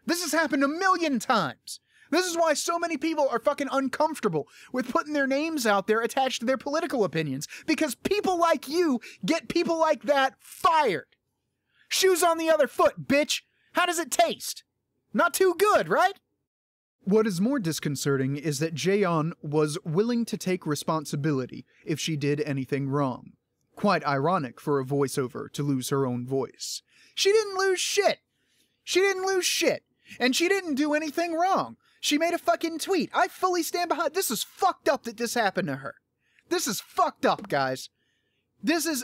This has happened a million times. This is why so many people are fucking uncomfortable with putting their names out there attached to their political opinions. Because people like you get people like that fired. Shoes on the other foot, bitch. How does it taste? Not too good, right? What is more disconcerting is that Jaeon was willing to take responsibility if she did anything wrong. Quite ironic for a voiceover to lose her own voice. She didn't lose shit. She didn't lose shit. And she didn't do anything wrong. She made a fucking tweet. I fully stand behind. This is fucked up that this happened to her. This is fucked up, guys.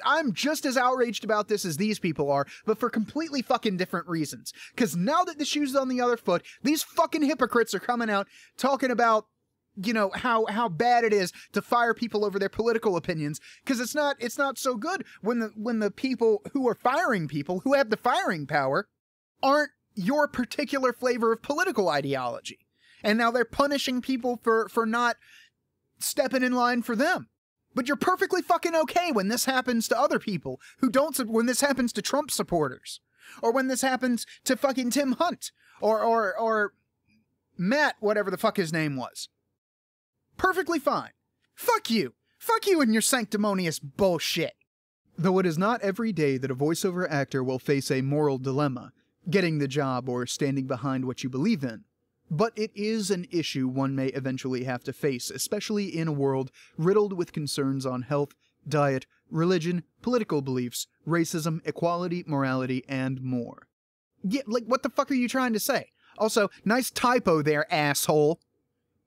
I'm just as outraged about this as these people are, but for completely fucking different reasons. Because now that the shoe's on the other foot, these fucking hypocrites are coming out talking about, you know, how bad it is to fire people over their political opinions. Because it's not so good when the people who are firing people, who have the firing power, aren't your particular flavor of political ideology. And now they're punishing people for not stepping in line for them. But you're perfectly fucking okay when this happens to other people who don't, when this happens to Trump supporters. Or when this happens to fucking Tim Hunt. Or Matt, whatever the fuck his name was. Perfectly fine. Fuck you. Fuck you and your sanctimonious bullshit. Though it is not every day that a voiceover actor will face a moral dilemma, getting the job or standing behind what you believe in. But it is an issue one may eventually have to face, especially in a world riddled with concerns on health, diet, religion, political beliefs, racism, equality, morality, and more. Yeah, like, what the fuck are you trying to say? Also, nice typo there, asshole.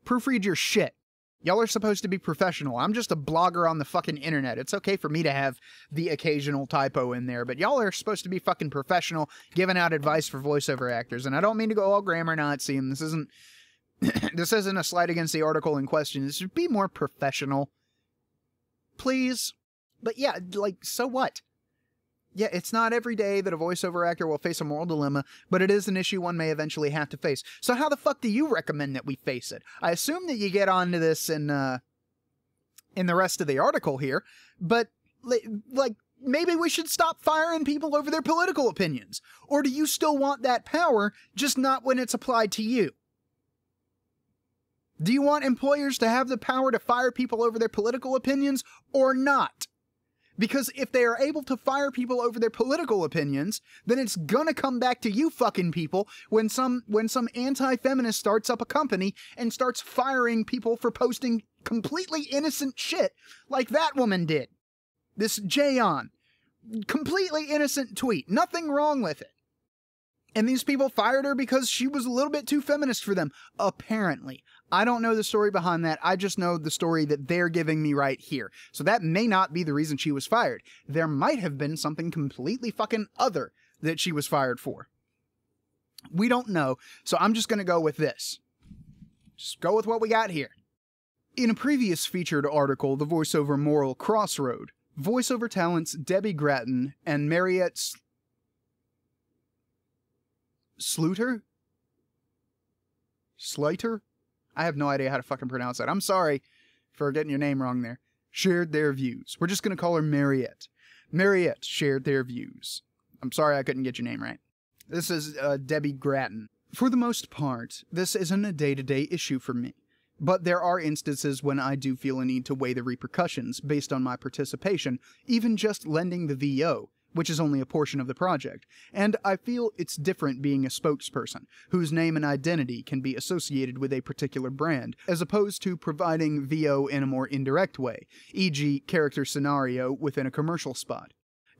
Proofread your shit. Y'all are supposed to be professional. I'm just a blogger on the fucking internet. It's okay for me to have the occasional typo in there, but y'all are supposed to be fucking professional, giving out advice for voiceover actors. And I don't mean to go all grammar Nazi, and this isn't a slight against the article in question. This should be more professional. Please. But yeah, like, so what? Yeah, it's not every day that a voiceover actor will face a moral dilemma, but it is an issue one may eventually have to face. So how the fuck do you recommend that we face it? I assume that you get onto this in the rest of the article here, but, like, maybe we should stop firing people over their political opinions. Or do you still want that power, just not when it's applied to you? Do you want employers to have the power to fire people over their political opinions, or not? Because if they are able to fire people over their political opinions, then it's gonna come back to you fucking people when some anti-feminist starts up a company and starts firing people for posting completely innocent shit like that woman did. This Jaeon. Completely innocent tweet. Nothing wrong with it. And these people fired her because she was a little bit too feminist for them. Apparently. I don't know the story behind that. I just know the story that they're giving me right here. So that may not be the reason she was fired. There might have been something completely fucking other that she was fired for. We don't know. So I'm just going to go with this. Just go with what we got here. In a previous featured article, The Voiceover Moral Crossroad, voiceover talents Debbie Grattan and Mariette Sluter? Slater? I have no idea how to fucking pronounce that. I'm sorry for getting your name wrong there. Shared their views. We're just going to call her Mariette. Mariette shared their views. I'm sorry I couldn't get your name right. This is Debbie Grattan. For the most part, this isn't a day-to-day issue for me. But there are instances when I do feel a need to weigh the repercussions based on my participation, even just lending the VO, which is only a portion of the project, and I feel it's different being a spokesperson, whose name and identity can be associated with a particular brand, as opposed to providing VO in a more indirect way, e.g. character scenario within a commercial spot.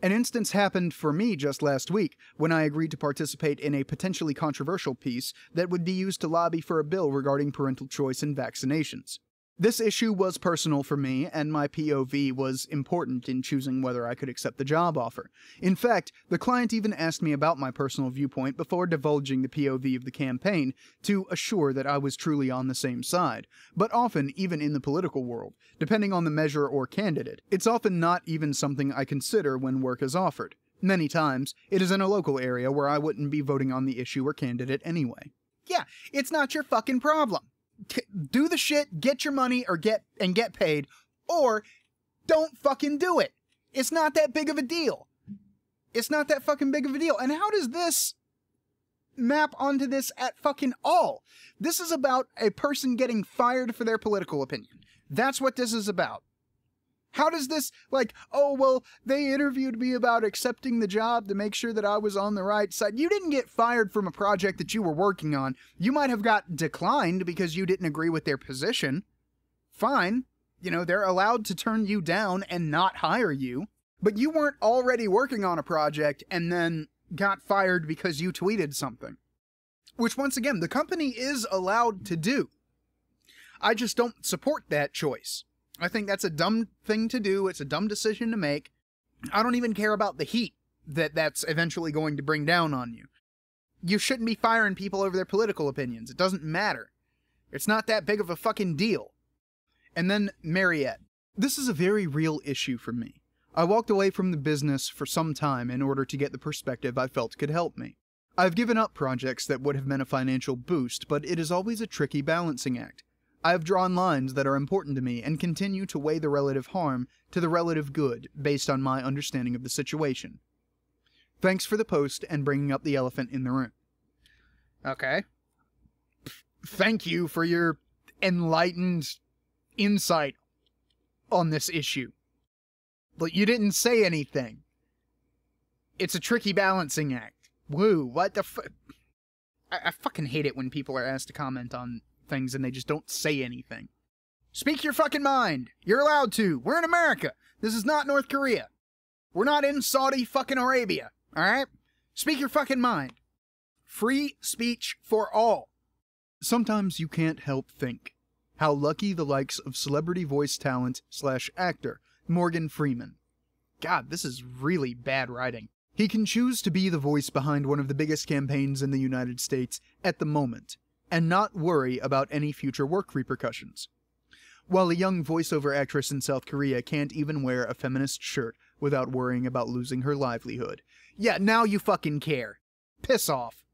An instance happened for me just last week, when I agreed to participate in a potentially controversial piece that would be used to lobby for a bill regarding parental choice in vaccinations. This issue was personal for me, and my POV was important in choosing whether I could accept the job offer. In fact, the client even asked me about my personal viewpoint before divulging the POV of the campaign to assure that I was truly on the same side. But often, even in the political world, depending on the measure or candidate, it's often not even something I consider when work is offered. Many times, it is in a local area where I wouldn't be voting on the issue or candidate anyway. Yeah, it's not your fucking problem. Do the shit, get your money, or get paid, or don't fucking do it. It's not that big of a deal. It's not that fucking big of a deal. And how does this map onto this at fucking all? This is about a person getting fired for their political opinion. That's what this is about. How does this, like, oh, well, they interviewed me about accepting the job to make sure that I was on the right side. You didn't get fired from a project that you were working on. You might have got declined because you didn't agree with their position. Fine. You know, they're allowed to turn you down and not hire you. But you weren't already working on a project and then got fired because you tweeted something. Which, once again, the company is allowed to do. I just don't support that choice. I think that's a dumb thing to do. It's a dumb decision to make. I don't even care about the heat that's eventually going to bring down on you. You shouldn't be firing people over their political opinions. It doesn't matter. It's not that big of a fucking deal. And then Mariette. This is a very real issue for me. I walked away from the business for some time in order to get the perspective I felt could help me. I've given up projects that would have meant a financial boost, but it is always a tricky balancing act. I have drawn lines that are important to me and continue to weigh the relative harm to the relative good based on my understanding of the situation. Thanks for the post and bringing up the elephant in the room. Okay. Thank you for your enlightened insight on this issue. But you didn't say anything. It's a tricky balancing act. Woo, what the fuck? I fucking hate it when people are asked to comment on things and they just don't say anything. Speak your fucking mind. You're allowed to. We're in America. This is not North Korea. We're not in Saudi fucking Arabia. Alright? Speak your fucking mind. Free speech for all. Sometimes you can't help think how lucky the likes of celebrity voice talent / actor Morgan Freeman. God, this is really bad writing. He can choose to be the voice behind one of the biggest campaigns in the United States at the moment, and not worry about any future work repercussions. While a young voiceover actress in South Korea can't even wear a feminist shirt without worrying about losing her livelihood. Yeah, now you fucking care. Piss off.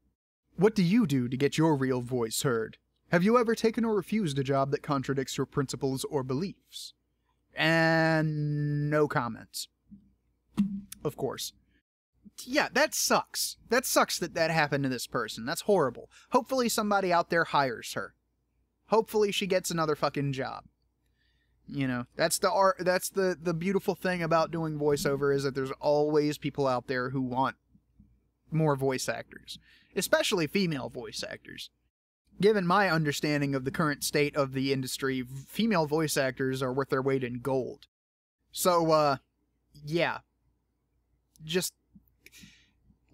What do you do to get your real voice heard? Have you ever taken or refused a job that contradicts your principles or beliefs? And no comments. Of course. Yeah, that sucks. That sucks that happened to this person. That's horrible. Hopefully somebody out there hires her. Hopefully she gets another fucking job. You know, that's the beautiful thing about doing voiceover, is that there's always people out there who want more voice actors. Especially female voice actors. Given my understanding of the current state of the industry, female voice actors are worth their weight in gold. So, yeah.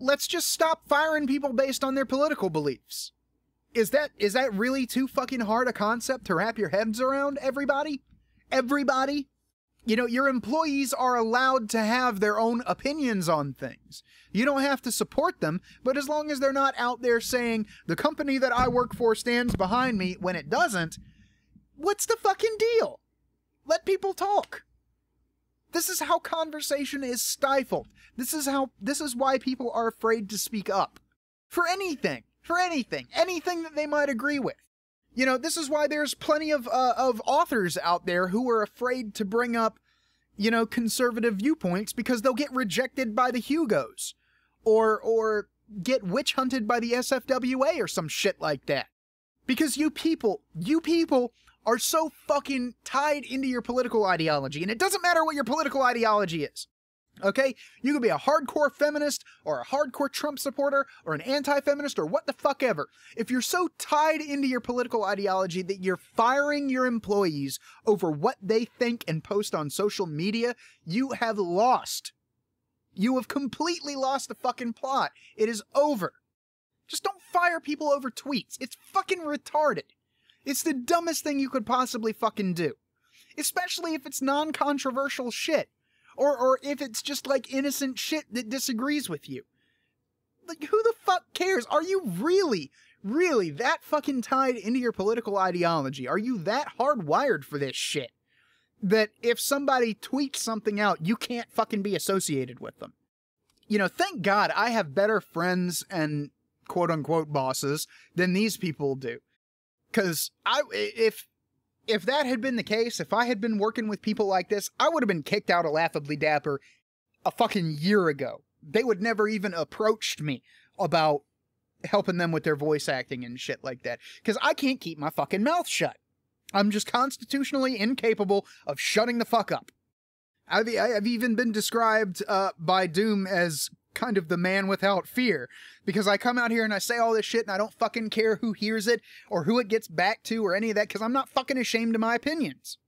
Let's just stop firing people based on their political beliefs. Is that really too fucking hard a concept to wrap your heads around, everybody? Everybody? You know, your employees are allowed to have their own opinions on things. You don't have to support them, but as long as they're not out there saying, the company that I work for stands behind me, when it doesn't, what's the fucking deal? Let people talk. This is how conversation is stifled. This is why people are afraid to speak up. For anything. Anything that they might agree with. You know, this is why there's plenty of authors out there who are afraid to bring up, you know, conservative viewpoints because they'll get rejected by the Hugos. Or get witch hunted by the SFWA or some shit like that. Because you people are so fucking tied into your political ideology, and it doesn't matter what your political ideology is. Okay? You could be a hardcore feminist, or a hardcore Trump supporter, or an anti-feminist, or what the fuck ever. If you're so tied into your political ideology that you're firing your employees over what they think and post on social media, you have lost. You have completely lost the fucking plot. It is over. Just don't fire people over tweets. It's fucking retarded. It's the dumbest thing you could possibly fucking do. Especially if it's non-controversial shit. Or if it's just like innocent shit that disagrees with you. Like, who the fuck cares? Are you really that fucking tied into your political ideology? Are you that hardwired for this shit? That if somebody tweets something out, you can't fucking be associated with them. You know, thank God I have better friends and quote-unquote bosses than these people do. Because if that had been the case, if I had been working with people like this, I would have been kicked out of Laughably Dapper a fucking year ago. They would never even approached me about helping them with their voice acting and shit like that. Because I can't keep my fucking mouth shut. I'm just constitutionally incapable of shutting the fuck up. I've even been described by Doom as kind of the man without fear. Because I come out here and I say all this shit and I don't fucking care who hears it or who it gets back to or any of that, because I'm not fucking ashamed of my opinions.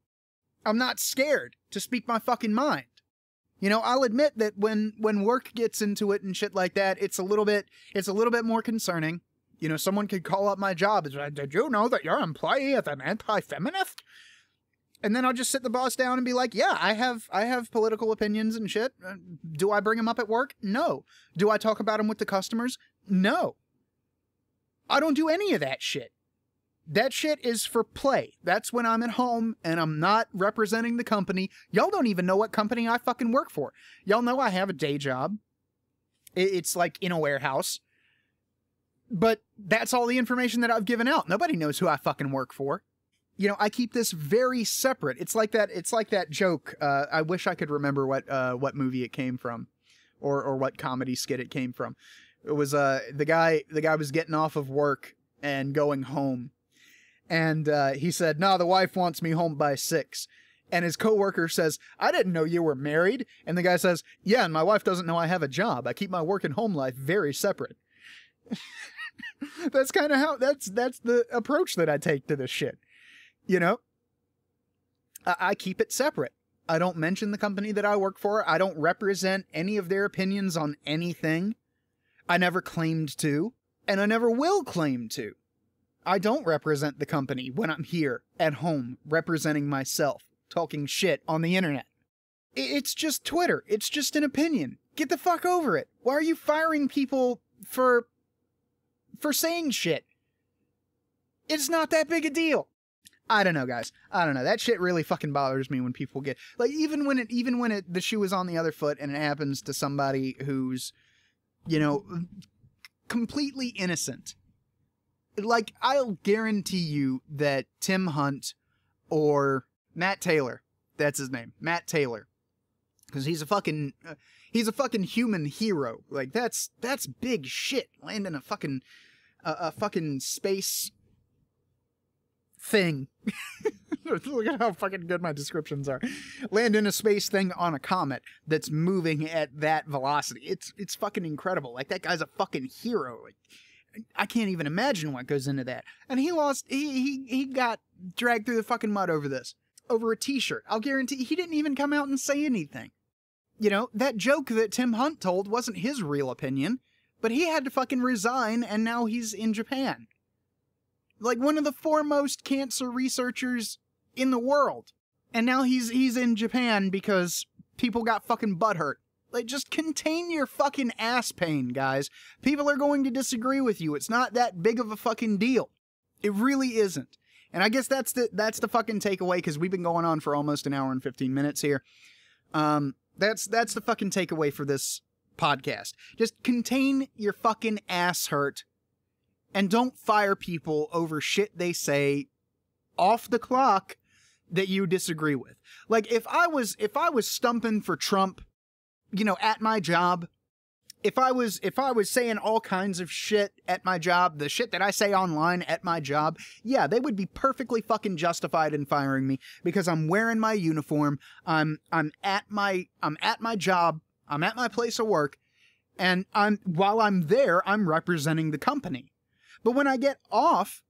I'm not scared to speak my fucking mind. You know, I'll admit that when work gets into it and shit like that, it's a little bit more concerning. You know, someone could call up my job and say, "Did you know that your employee is an anti-feminist?" And then I'll just sit the boss down and be like, "Yeah, I have political opinions and shit. Do I bring them up at work? No. Do I talk about them with the customers? No. I don't do any of that shit. That shit is for play. That's when I'm at home and I'm not representing the company. Y'all don't even know what company I fucking work for. Y'all know I have a day job. It's like in a warehouse. But that's all the information that I've given out. Nobody knows who I fucking work for. You know, I keep this very separate. It's like that joke. I wish I could remember what movie it came from or what comedy skit it came from. It was the guy was getting off of work and going home. And he said, "No, the wife wants me home by 6. And his coworker says, "I didn't know you were married." And the guy says, "Yeah, and my wife doesn't know I have a job. I keep my work and home life very separate." That's kind of how, that's the approach that I take to this shit. You know? I keep it separate. I don't mention the company that I work for. I don't represent any of their opinions on anything. I never claimed to, and I never will claim to. I don't represent the company when I'm here at home representing myself, talking shit on the internet. It's just Twitter. It's just an opinion. Get the fuck over it. Why are you firing people for saying shit? It's not that big a deal. I don't know, guys. I don't know. That shit really fucking bothers me when people get, like, even when the shoe is on the other foot and it happens to somebody who's, you know, completely innocent. Like, I'll guarantee you that Tim Hunt or Matt Taylor, that's his name, Matt Taylor, because he's a fucking human hero. Like, that's big shit. Landing a fucking space thing. Look at how fucking good my descriptions are. Land in a space thing on a comet that's moving at that velocity. It's fucking incredible. Like, that guy's a fucking hero. Like, I can't even imagine what goes into that. And he got dragged through the fucking mud over this. Over a t-shirt. I'll guarantee he didn't even come out and say anything. You know, that joke that Tim Hunt told wasn't his real opinion, but he had to fucking resign and now he's in Japan. Like, one of the foremost cancer researchers in the world. And now he's in Japan because people got fucking butthurt. Like, just contain your fucking ass pain, guys. People are going to disagree with you. It's not that big of a fucking deal. It really isn't. And I guess that's the fucking takeaway, because we've been going on for almost an hour and 15 minutes here. That's the fucking takeaway for this podcast. Just contain your fucking ass hurt. And don't fire people over shit they say off the clock that you disagree with. Like, if I was stumping for Trump, you know, at my job, if I was saying all kinds of shit at my job, the shit that I say online at my job, yeah, they would be perfectly fucking justified in firing me, because I'm wearing my uniform, I'm at my job, I'm at my place of work, and while I'm there, I'm representing the company. But when I get off,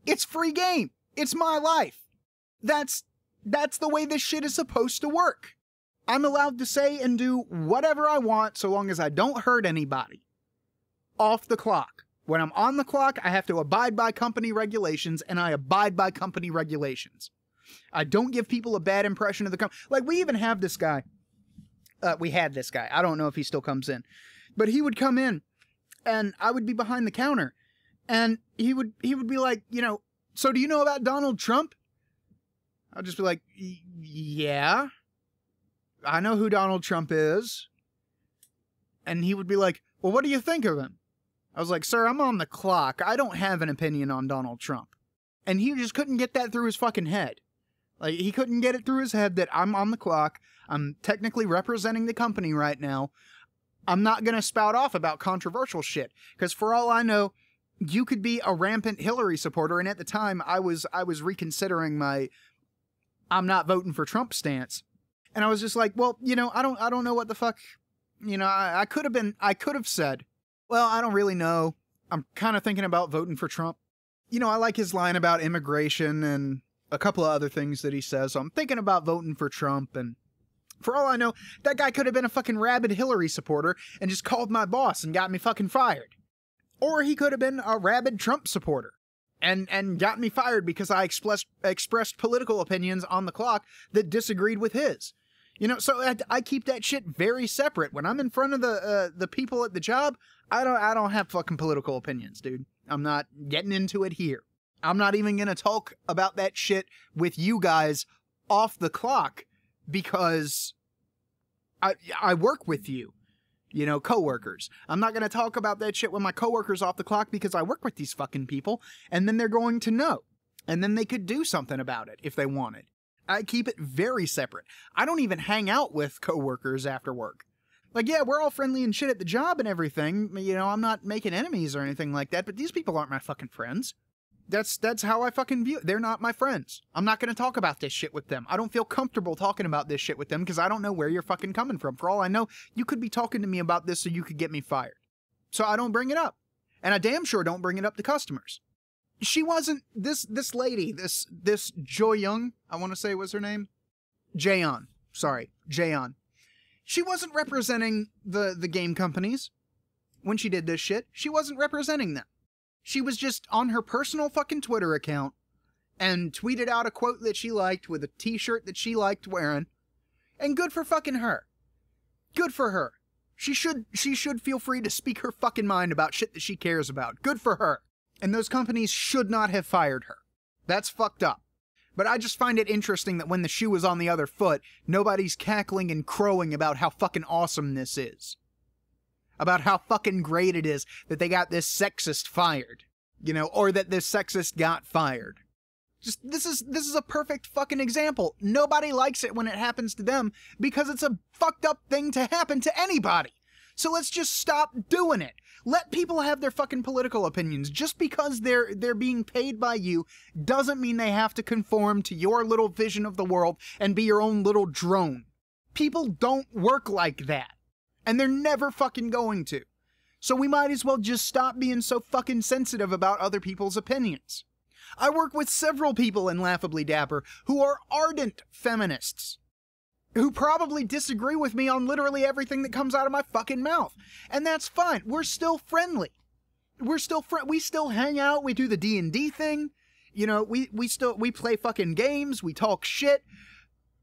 it's free game. It's my life. That's the way this shit is supposed to work. I'm allowed to say and do whatever I want so long as I don't hurt anybody. Off the clock. When I'm on the clock, I have to abide by company regulations, and I abide by company regulations. I don't give people a bad impression of the company. Like, we even have this guy. We had this guy. I don't know if he still comes in. But he would come in, and I would be behind the counter, and he would be like, you know, so do you know about Donald Trump? I'll just be like, yeah, I know who Donald Trump is. And he would be like, well, what do you think of him? I was like, sir, I'm on the clock. I don't have an opinion on Donald Trump. And he just couldn't get that through his fucking head. Like, he couldn't get it through his head that I'm on the clock. I'm technically representing the company right now. I'm not going to spout off about controversial shit. Because for all I know, you could be a rampant Hillary supporter. And at the time, I was reconsidering my I'm not voting for Trump stance. And I was just like, well, you know, I don't know what the fuck, you know, I could have said, well, I don't really know. I'm kind of thinking about voting for Trump. You know, I like his line about immigration and a couple of other things that he says. So I'm thinking about voting for Trump. And for all I know, that guy could have been a fucking rabid Hillary supporter and just called my boss and got me fucking fired. Or he could have been a rabid Trump supporter and got me fired because I expressed political opinions on the clock that disagreed with his. You know, so I keep that shit very separate. When I'm in front of the people at the job, I don't have fucking political opinions, dude. I'm not getting into it here. I'm not even gonna talk about that shit with you guys off the clock because I work with you. You know, coworkers. I'm not going to talk about that shit with my coworkers off the clock because I work with these fucking people, and then they're going to know. And then they could do something about it if they wanted. I keep it very separate. I don't even hang out with coworkers after work. Like, yeah, we're all friendly and shit at the job and everything. You know, I'm not making enemies or anything like that, but these people aren't my fucking friends. That's how I fucking view it. They're not my friends. I'm not going to talk about this shit with them. I don't feel comfortable talking about this shit with them because I don't know where you're fucking coming from. For all I know, you could be talking to me about this so you could get me fired. So I don't bring it up. And I damn sure don't bring it up to customers. She wasn't, this lady, this Jo Young, I want to say was her name? Jaeon. Sorry, Jaeon. She wasn't representing the game companies when she did this shit. She wasn't representing them. She was just on her personal fucking Twitter account and tweeted out a quote that she liked with a t-shirt that she liked wearing. And good for fucking her. Good for her. She should feel free to speak her fucking mind about shit that she cares about. Good for her. And those companies should not have fired her. That's fucked up. But I just find it interesting that when the shoe was on the other foot, nobody's cackling and crowing about how fucking awesome this is. About how fucking great it is that they got this sexist fired. You know, or that this sexist got fired. Just, this is a perfect fucking example. Nobody likes it when it happens to them because it's a fucked up thing to happen to anybody. So let's just stop doing it. Let people have their fucking political opinions. Just because they're being paid by you doesn't mean they have to conform to your little vision of the world and be your own little drone. People don't work like that. And they're never fucking going to. So we might as well just stop being so fucking sensitive about other people's opinions. I work with several people in Laughably Dapper who are ardent feminists. Who probably disagree with me on literally everything that comes out of my fucking mouth. And that's fine. We're still friendly. We still hang out. We do the D&D thing. You know, we play fucking games. We talk shit.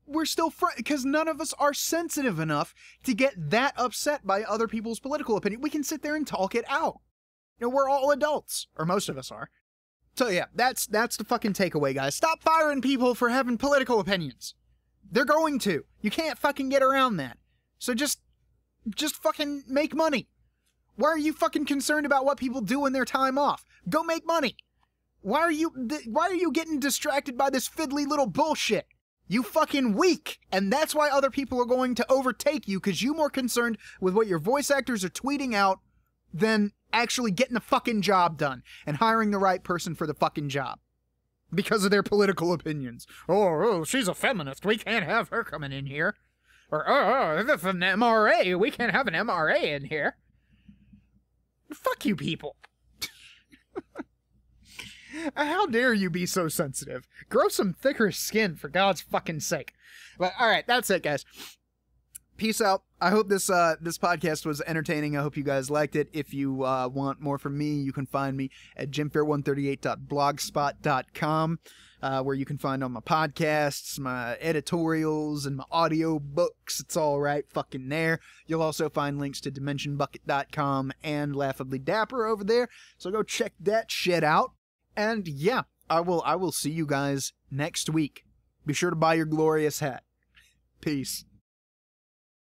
We're still friends because none of us are sensitive enough to get that upset by other people's political opinion. We can sit there and talk it out. You know, we're all adults, or most of us are. So yeah, that's the fucking takeaway, guys. Stop firing people for having political opinions. They're going to. You can't fucking get around that. So just fucking make money. Why are you fucking concerned about what people do in their time off? Go make money. Why are you getting distracted by this fiddly little bullshit? You fucking weak, and that's why other people are going to overtake you, because you're more concerned with what your voice actors are tweeting out than actually getting the fucking job done and hiring the right person for the fucking job. Because of their political opinions. Oh, she's a feminist, we can't have her coming in here. Or, this is an MRA, we can't have an MRA in here. Fuck you people. How dare you be so sensitive? Grow some thicker skin, for God's fucking sake. But, alright, that's it, guys. peace out. I hope this this podcast was entertaining. I hope you guys liked it. If you want more from me, you can find me at JimFear138.blogspot.com, where you can find all my podcasts, my editorials, and my audiobooks. It's all right fucking there. You'll also find links to DimensionBucket.com and Laughably Dapper over there, so go check that shit out. And yeah, I will see you guys next week. Be sure to buy your glorious hat. Peace.